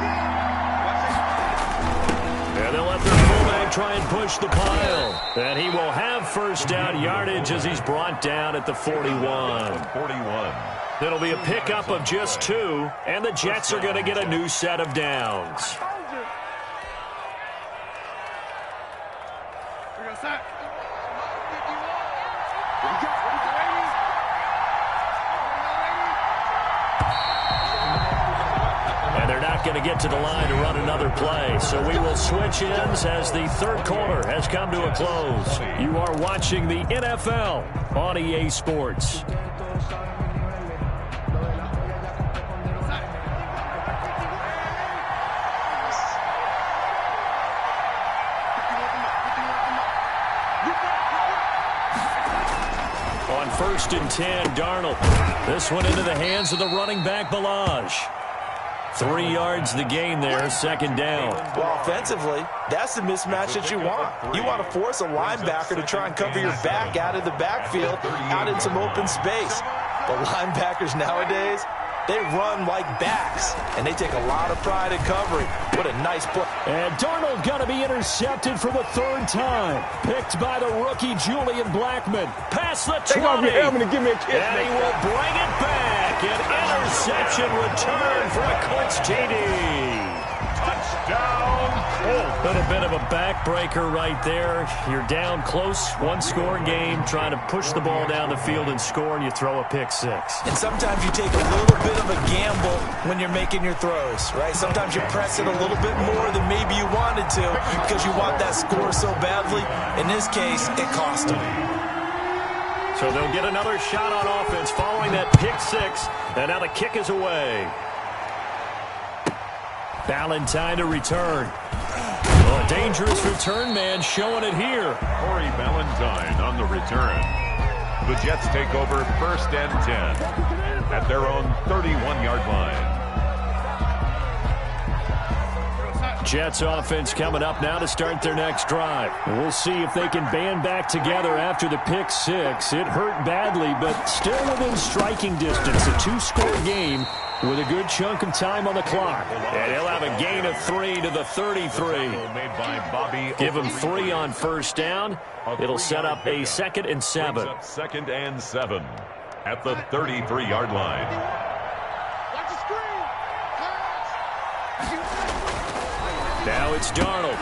And they'll let their fullback try and push the pile. And he will have 1st down yardage as he's brought down at the 41. It'll be a pickup of just 2, and the Jets are going to get a new set of downs. Going to get to the line to run another play. So we will switch ends as the 3rd quarter has come to a close. You are watching the NFL on EA Sports. On 1st and 10, Darnold. This one into the hands of the running back, Balaj. 3 yards the gain there, 2nd down. Well, offensively, that's the mismatch that you want. You want to force a linebacker to try and cover your back out of the backfield, out in some open space. But linebackers nowadays, they run like backs, and they take a lot of pride in covering. What a nice play. And Darnold going to be intercepted for the third time. Picked by the rookie Julian Blackmon. Past the 20. Take off your helmet and give me a kiss. And he will bring it back. An interception return for a Colts TD. Touchdown, Colts. Little bit of a backbreaker right there. You're down close, one-score game, trying to push the ball down the field and score, and you throw a pick six. And sometimes you take a little bit of a gamble when you're making your throws, right? Sometimes you press it a little bit more than maybe you wanted to because you want that score so badly. In this case, it cost them. So they'll get another shot on offense following that pick six, and now the kick is away. Valentine to return. Oh, a dangerous return man showing it here. Corey Valentine on the return. The Jets take over 1st and 10 at their own 31-yard line. Jets offense coming up now to start their next drive. We'll see if they can band back together after the pick six. It hurt badly, but still within striking distance. A two-score game with a good chunk of time on the clock. And he'll have a gain of 3 to the 33. Give him 3 on first down. It'll set up a 2nd and 7. 2nd and 7 at the 33-yard line. Now it's Darnold.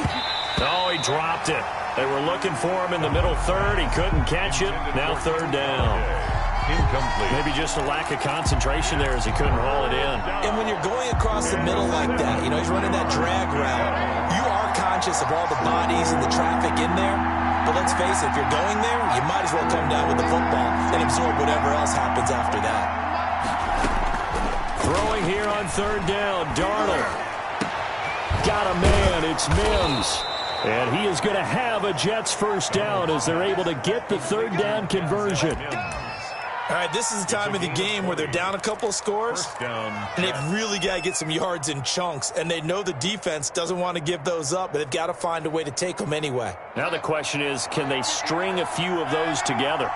Oh, he dropped it. They were looking for him in the middle third. He couldn't catch it. Now 3rd down. Incomplete. Maybe just a lack of concentration there as he couldn't haul it in. And when you're going across the middle like that, you know, he's running that drag route, you are conscious of all the bodies and the traffic in there. But let's face it, if you're going there, you might as well come down with the football and absorb whatever else happens after that. Throwing here on 3rd down, Darnold. Got a man, it's Mims. And he is going to have a Jets first down as they're able to get the 3rd down conversion. All right, this is the time of the game where they're down a couple of scores, and they've really got to get some yards in chunks, and they know the defense doesn't want to give those up, but they've got to find a way to take them anyway. Now the question is, can they string a few of those together?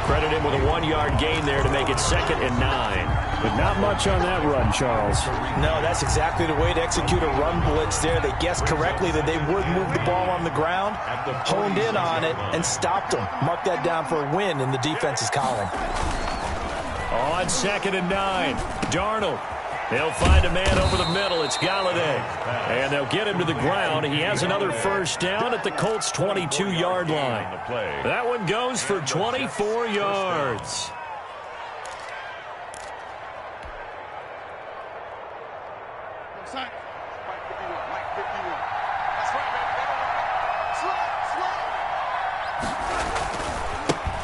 Credit him with a 1-yard gain there to make it 2nd and 9. But not much on that run, Charles. No, that's exactly the way to execute a run blitz there. They guessed correctly that they would move the ball on the ground, honed in on it, and stopped them. Mark that down for a win in the defense's column. On 2nd and 9, Darnold. He'll find a man over the middle. It's Galladay. And they'll get him to the ground. He has another first down at the Colts' 22-yard line. That one goes for 24 yards.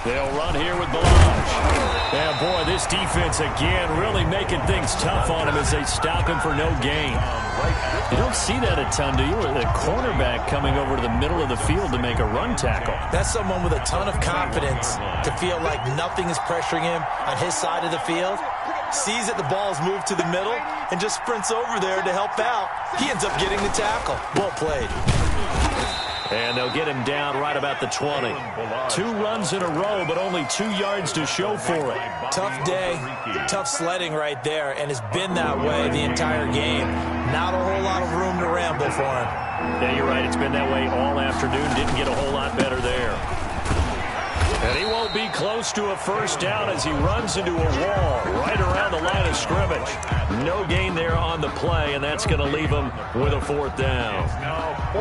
They'll run here with Balaj. Yeah, boy, this defense again really making things tough on him as they stop him for no gain. You don't see that a ton, do you? A cornerback coming over to the middle of the field to make a run tackle. That's someone with a ton of confidence to feel like nothing is pressuring him on his side of the field. Sees that the ball is moved to the middle and just sprints over there to help out. He ends up getting the tackle. Well played. And they'll get him down right about the 20. 2 runs in a row, but only 2 yards to show for it. Tough day, tough sledding right there, and it's been that way the entire game. Not a whole lot of room to ramble for him. Yeah, you're right. It's been that way all afternoon. Didn't get a whole lot better there. And he won't be close to a first down as he runs into a wall right around the line of scrimmage. No gain there on the play, and that's going to leave him with a 4th down.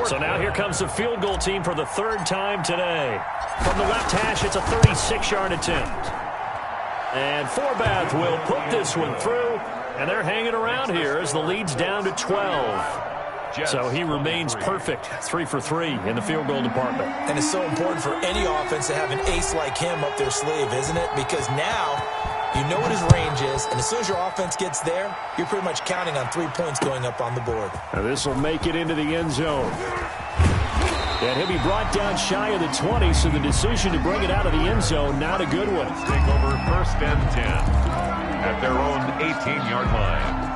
So now here comes the field goal team for the 3rd time today. From the left hash, it's a 36-yard attempt. And Forbath will put this one through, and they're hanging around here as the lead's down to 12. So he remains perfect, 3 for 3 in the field goal department. And it's so important for any offense to have an ace like him up their sleeve, isn't it? Because now you know what his range is, and as soon as your offense gets there, you're pretty much counting on 3 points going up on the board. Now this will make it into the end zone. And he'll be brought down shy of the 20, so the decision to bring it out of the end zone, not a good one. Take over 1st and 10 at their own 18-yard line.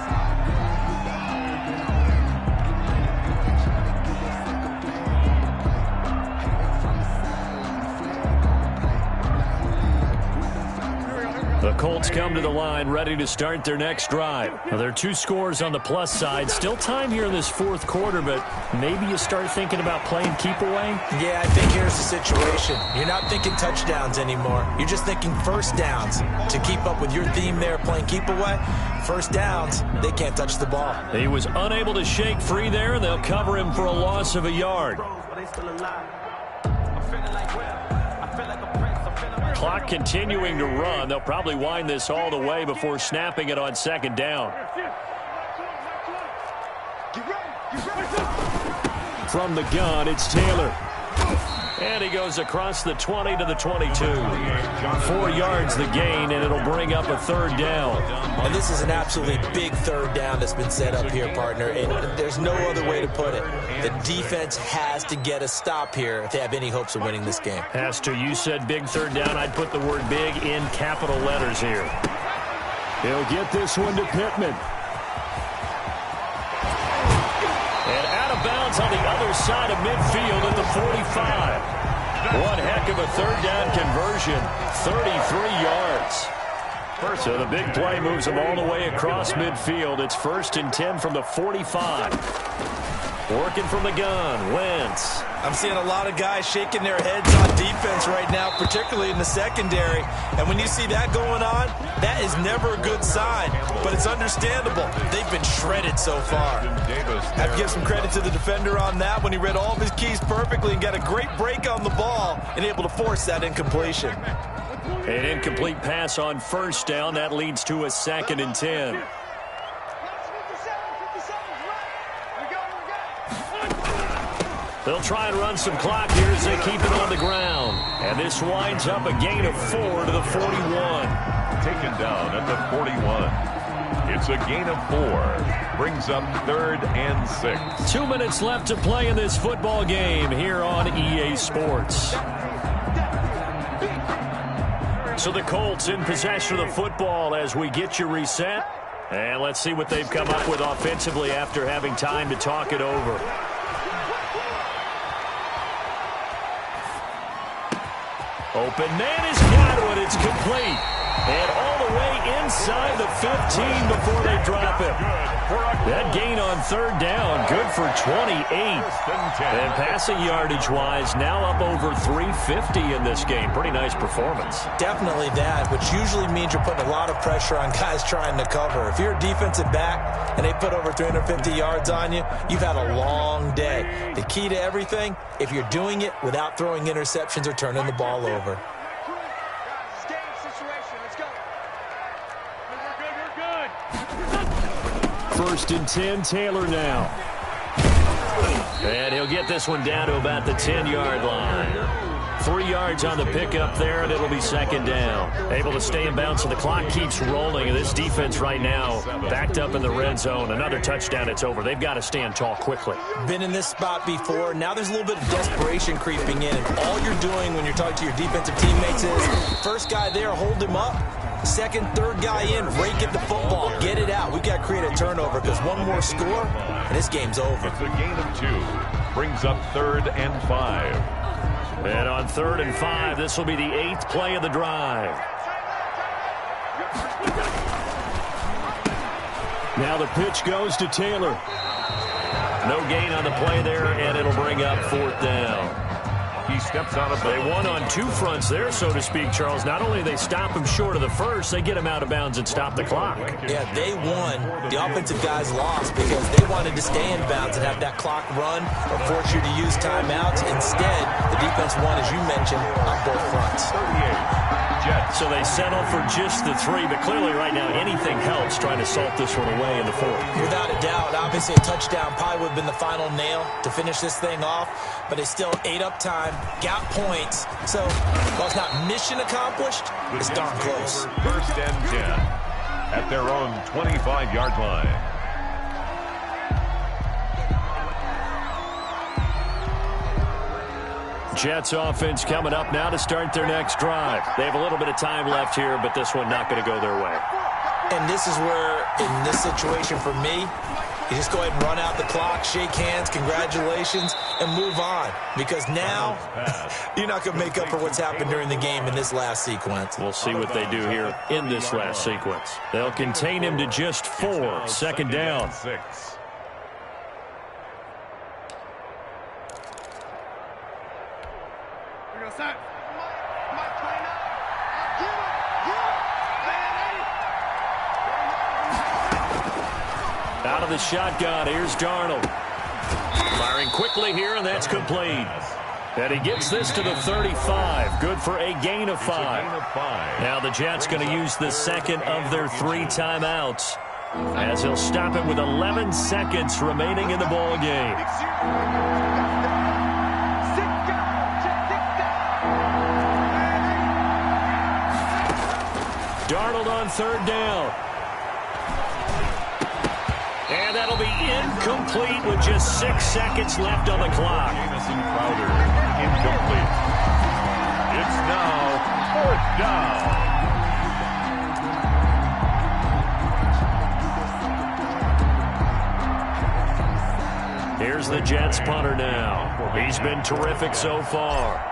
Jets come to the line ready to start their next drive. Now, there are 2 scores on the plus side. Still time here in this fourth quarter, but maybe you start thinking about playing keep away? Yeah, I think here's the situation. You're not thinking touchdowns anymore. You're just thinking first downs. To keep up with your theme there, playing keep away, first downs, they can't touch the ball. He was unable to shake free there, and they'll cover him for a loss of a yard. Clock continuing to run. They'll probably wind this all the way before snapping it on second down. From the gun, it's Taylor. And he goes across the 20 to the 22. 4 yards the gain, and it'll bring up a third down. And this is an absolutely big third down that's been set up here, partner. And there's no other way to put it. The defense has to get a stop here if they have any hopes of winning this game. Has to. You said big third down. I'd put the word big in capital letters here. He'll get this one to Pittman. And out of bounds on the other side of midfield at the 45. One heck of a third down conversion. 33 yards. So the big play moves them all the way across midfield. It's 1st and 10 from the 45. Working from the gun, Wentz. I'm seeing a lot of guys shaking their heads on defense right now, particularly in the secondary. And when you see that going on, that is never a good sign. But it's understandable. They've been shredded so far. I have to give some credit to the defender on that when he read all of his keys perfectly and got a great break on the ball and able to force that incompletion. An incomplete pass on first down. That leads to a 2nd and 10. They'll try and run some clock here as they keep it on the ground. And this winds up a gain of 4 to the 41. Taken down at the 41. It's a gain of 4. Brings up 3rd and 6. 2 minutes left to play in this football game here on EA Sports. So the Colts in possession of the football as we get you reset. And let's see what they've come up with offensively after having time to talk it over. Open man has got it. It's complete. And all the way inside the 15 before they drop it. That gain on third down, good for 28. And passing yardage-wise, now up over 350 in this game. Pretty nice performance. Definitely that, which usually means you're putting a lot of pressure on guys trying to cover. If you're a defensive back and they put over 350 yards on you, you've had a long day. The key to everything, if you're doing it without throwing interceptions or turning the ball over. 1st and 10, Taylor now. And he'll get this one down to about the 10-yard line. 3 yards on the pickup there, and it'll be 2nd down. Able to stay in bounds, so the clock keeps rolling. And this defense right now backed up in the red zone. Another touchdown, it's over. They've got to stand tall quickly. Been in this spot before. Now there's a little bit of desperation creeping in. And all you're doing when you're talking to your defensive teammates is, first guy there, hold him up. Second, third guy in, rake at the football. Get it out. We've got to create a turnover because one more score, and this game's over. It's a gain of 2. Brings up 3rd and 5. And on 3rd and 5, this will be the 8th play of the drive. Now the pitch goes to Taylor. No gain on the play there, and it'll bring up 4th down. He steps out of bounds. They won on 2 fronts there, so to speak, Charles. Not only they stop him short of the first, they get him out of bounds and stop the clock. Yeah, they won. The offensive guys lost because they wanted to stay in bounds and have that clock run or force you to use timeouts. Instead, the defense won, as you mentioned, on both fronts. 38. Jets. So they settle for just the 3, but clearly right now anything helps trying to salt this one away in the 4th. Without a doubt, obviously a touchdown probably would have been the final nail to finish this thing off, but they still ate up time, got points. So while it's not mission accomplished, it's darn close. 1st and 10 at their own 25-yard line. Jets offense coming up now to start their next drive. They have a little bit of time left here, but this one not going to go their way. And this is where, in this situation for me, You just go ahead and run out the clock, shake hands, congratulations, and move on. Because now, you're not going to make up for what's happened during the game in this last sequence. We'll see what they do here in this last sequence. They'll contain him to just 4. Second down. 6. Out of the shotgun, here's Darnold. Firing quickly here, and that's complete. And he gets this to the 35. Good for a gain of 5. Now the Jets going to use the second of their 3 timeouts, as he'll stop it with 11 seconds remaining in the ball game. Darnold on 3rd down. And that'll be incomplete with just 6 seconds left on the clock. Jamison Crowder, incomplete. It's now 4th down. Here's the Jets punter now. He's been terrific so far.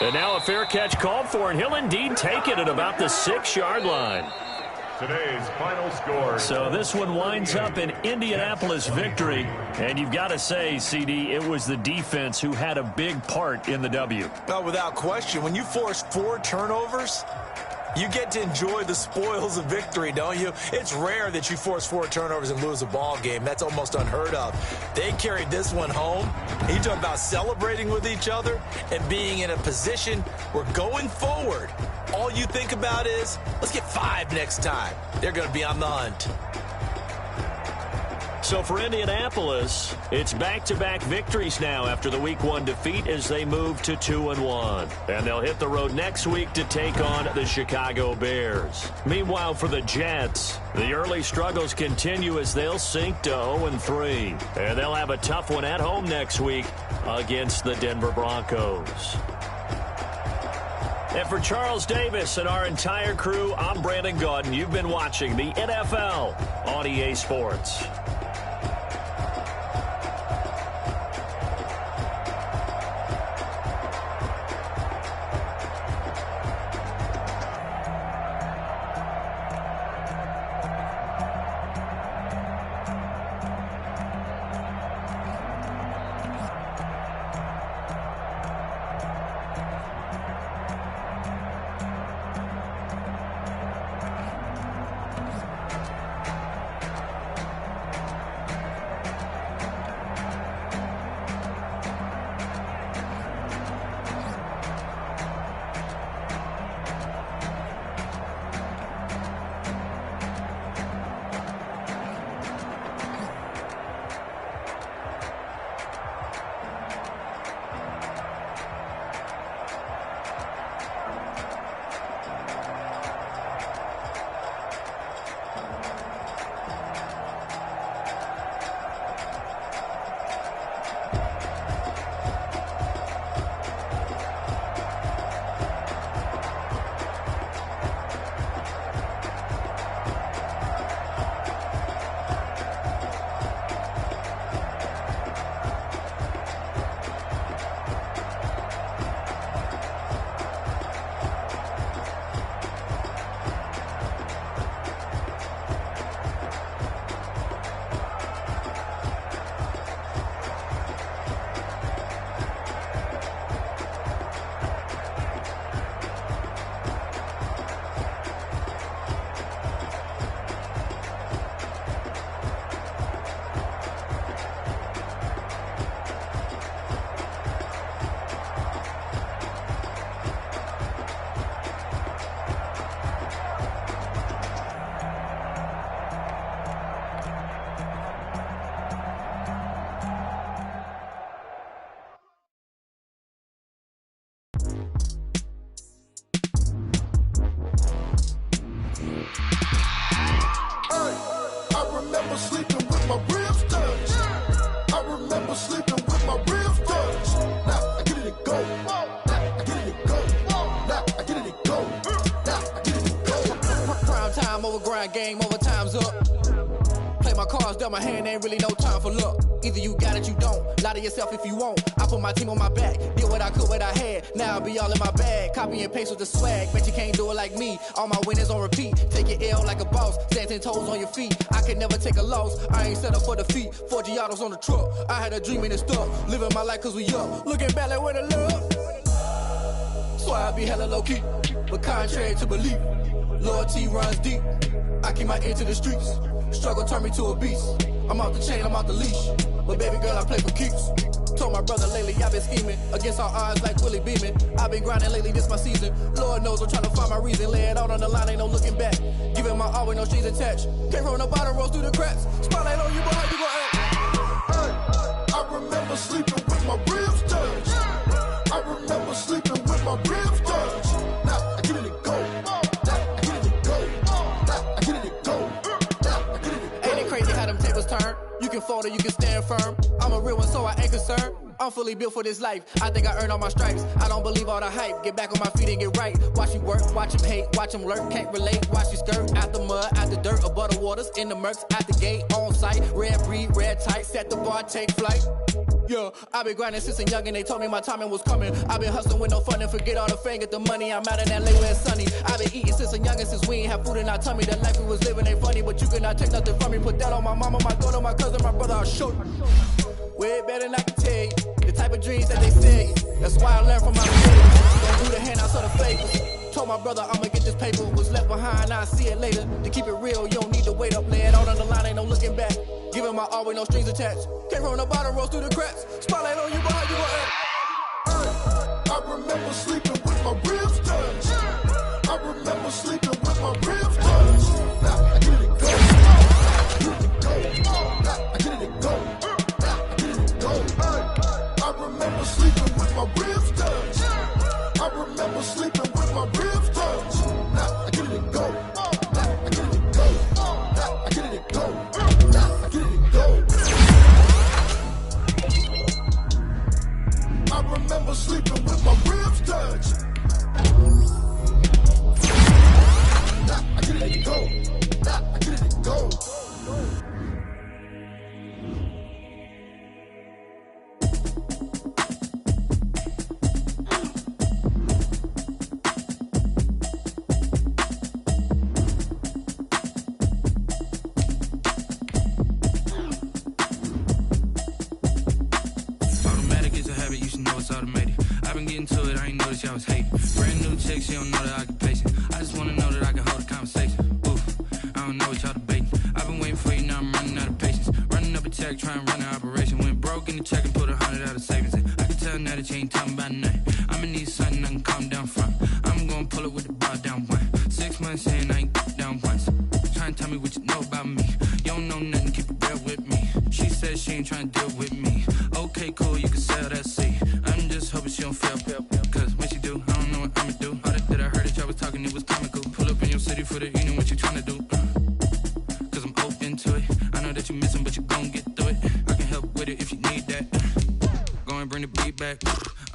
And now a fair catch called for, and he'll indeed take it at about the 6-yard line. Today's final score. So this one winds up an Indianapolis victory. And you've got to say, CD, it was the defense who had a big part in the W. Well, without question, when you force 4 turnovers, you get to enjoy the spoils of victory, don't you? It's rare that you force 4 turnovers and lose a ball game. That's almost unheard of. They carried this one home. You talk about celebrating with each other and being in a position where going forward, all you think about is, let's get 5 next time. They're going to be on the hunt. So for Indianapolis, it's back-to-back victories now after the Week 1 defeat as they move to 2-1. And they'll hit the road next week to take on the Chicago Bears. Meanwhile, for the Jets, the early struggles continue as they'll sink to 0-3. And they'll have a tough one at home next week against the Denver Broncos. And for Charles Davis and our entire crew, I'm Brandon Gaudin. You've been watching the NFL on EA Sports. time over grind, game over, time's up. Play my cards, dealt my hand, ain't really no time for luck. Either you got it, you don't. Lie to yourself if you won't. I put my team on my back, did what I could, what I had. Now I'll be all in my bag, copy and paste with the swag. Bet you can't do it like me. All my winners on repeat. Take your L like a boss, stand 10 toes on your feet. I can never take a loss. I ain't set up for defeat. 4 Giottos on the truck. I had a dream and it stuck. Living my life cause we up. Looking back like where the love. So I be hella low key, but contrary to belief, loyalty runs deep. I keep my ear to the streets. Struggle turned me to a beast. I'm off the chain, I'm off the leash. But baby girl, I play for keeps. Told my brother lately, I've been scheming. Against all odds like Willie Beeman. I've been grinding lately, this my season. Lord knows I'm trying to find my reason. Lay it out on the line, ain't no looking back. Giving my all with no strings attached. Came from the bottom, rose through the cracks. Spotlight on you, boy, how you gon' act? Hey, I remember sleeping with my ribs touched. I remember sleeping with my ribs touched. Now I get it and go. Now I get it and go. Now I get it and go. Now I get it and go. Ain't it crazy how them tables turn? You can fold or you can stand firm. I'm a real one, so I ain't concerned. I'm fully built for this life. I think I earned all my stripes. I don't believe all the hype. Get back on my feet and get right. Watch you work, watch him hate, watch him lurk. Can't relate, watch you skirt. Out the mud, out the dirt, above the waters, in the murks, out the gate, on site. Red breed, red tight, set the bar, take flight. Yeah, I been grinding since a youngin', they told me my timing was coming. I been hustling with no fun and forget all the fame, get the money. I'm out in LA where it's sunny. I been eating since a youngin', since we ain't have food in our tummy. The life we was living ain't funny, but you cannot take nothing from me. Put that on my mama, my daughter, my cousin, my brother, I'll show you. Way better than I can tell you. The type of dreams that they say. That's why I learned from my mistakes. Don't do the handouts or the favors. Told my brother I'ma get this paper. Was left behind, I'll see it later. To keep it real, you don't need to wait up. Lay it out on the line, ain't no looking back. Giving my all with no strings attached. Came from the bottom, rose through the cracks. Spotlight on you, boy, how you gon' act? I remember sleeping with my ribs touched. I remember sleeping with my ribs touched. Now I get it and go. Now I get it and go. Now I get it and go. I remember sleeping with my ribs touched. I remember sleeping with my ribs touched. Now I get it and go. Now I get it and go. Now I get it and go. Now I get it and go. I remember sleeping with my ribs touched. Now I get it and go. Now I get it and go. I was hating. Brand new chick, she don't know the occupation. I just wanna know that I can hold a conversation. Oof, I don't know what y'all debating. I've been waiting for you, now I'm running out of patience. Running up a check, trying to run an operation. Went broke in the check and put 100 out of savings in. I can tell now that you ain't talking about nothing. I'ma need something I can calm down from. I'm gonna pull it with the bar down one. 6 months in, I ain't down once. Trying to tell me what you know about me. You don't know nothing, keep it real with me. She said she ain't trying to deal with me. Okay, cool, you can sell that seat. I'm just hoping she don't fail. Cause when she do, I don't know what I'ma do. All that I heard that y'all was talking, it was comical. Pull up in your city for the evening, what you tryna do? Cause I'm open to it. I know that you missing, but you gon' get through it. I can help with it if you need that. Go and bring the beat back.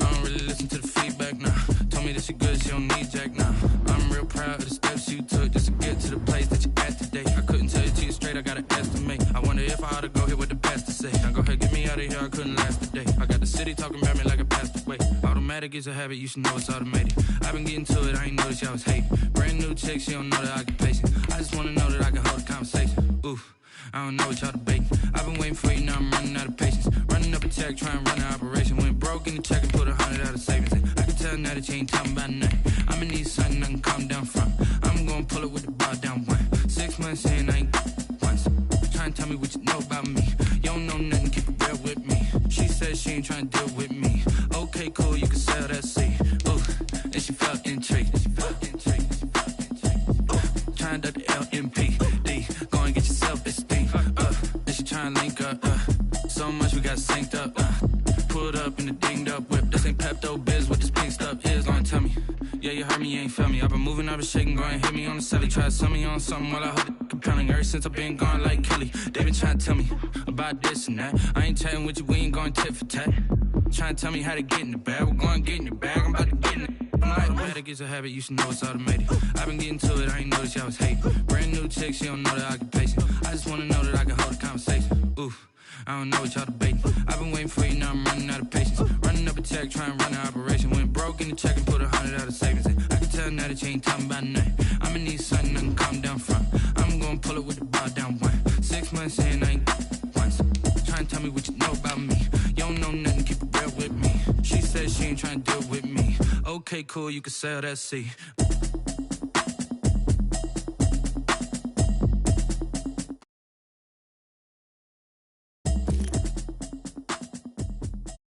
I don't really listen to the feedback, nah. Told me that she good, she don't need jack, nah. I'm real proud of the steps you took just to get to the place that you at today. I couldn't tell you to you straight, I gotta estimate. I wonder if I ought to go here with the pastor say. Now go ahead, get me out of here, I couldn't last a day. I got the city talking about me like a passed away. Automatic is a habit, you should know it's automated. I've been getting to it, I ain't noticed y'all was hating. Brand new chick, she don't know the occupation. I just wanna know that I can hold a conversation. Oof, I don't know what y'all debating. I've been waiting for you, now I'm running out of patience. Running up a check, trying to run an operation. Went broke in the check and put 100 out of savings in. I can tell now that you ain't talking about nothing. I'ma need something I can calm down from. I'm gonna pull it with the bar down one. 6 months in, I ain't once. Trying to tell me what you know about me. You don't know nothing, keep it real with me. She said she ain't trying to deal with me. Okay, cool, you can sell that seat. Ooh, and she felt intrigued. Trying to duck the LMPD. Go and get your self-esteem. And she trying to link up. So much we got synced up. Pulled up in the dinged up whip. This ain't Pepto Biz, what this pink stuff is. Gonna tell me. Yeah, you heard me, you ain't felt me. I've been moving, I've been shaking, go and hit me on the celly. Try to sell me on something while I hold it compelling. Ever since I've been gone like Kelly. They been trying to tell me about this and that. I ain't chatting with you, we ain't going tit for tat. Trying to tell me how to get in the bag. We're going to get in your bag, I'm about to get in it. Automatic is a habit, you should know it's automated. I've been getting to it, I ain't noticed y'all was hating. Brand new chick, she don't know that I can pace it. I just wanna know that I can hold a conversation. Oof, I don't know what y'all debating. I've been waiting for you, now I'm running out of patience. Running up a check, trying to run an operation. Went broke in the check and put 100 out of savings in. I can tell now that you ain't talking about nothing. I'ma need something, I can calm down front. I'm gonna pull it with the bar down one. 6 months in, I ain't once. Trying to tell me what you know about me. You don't know nothing, keep it real with me. She said she ain't trying to deal with me. Okay, cool, you can sell that seat.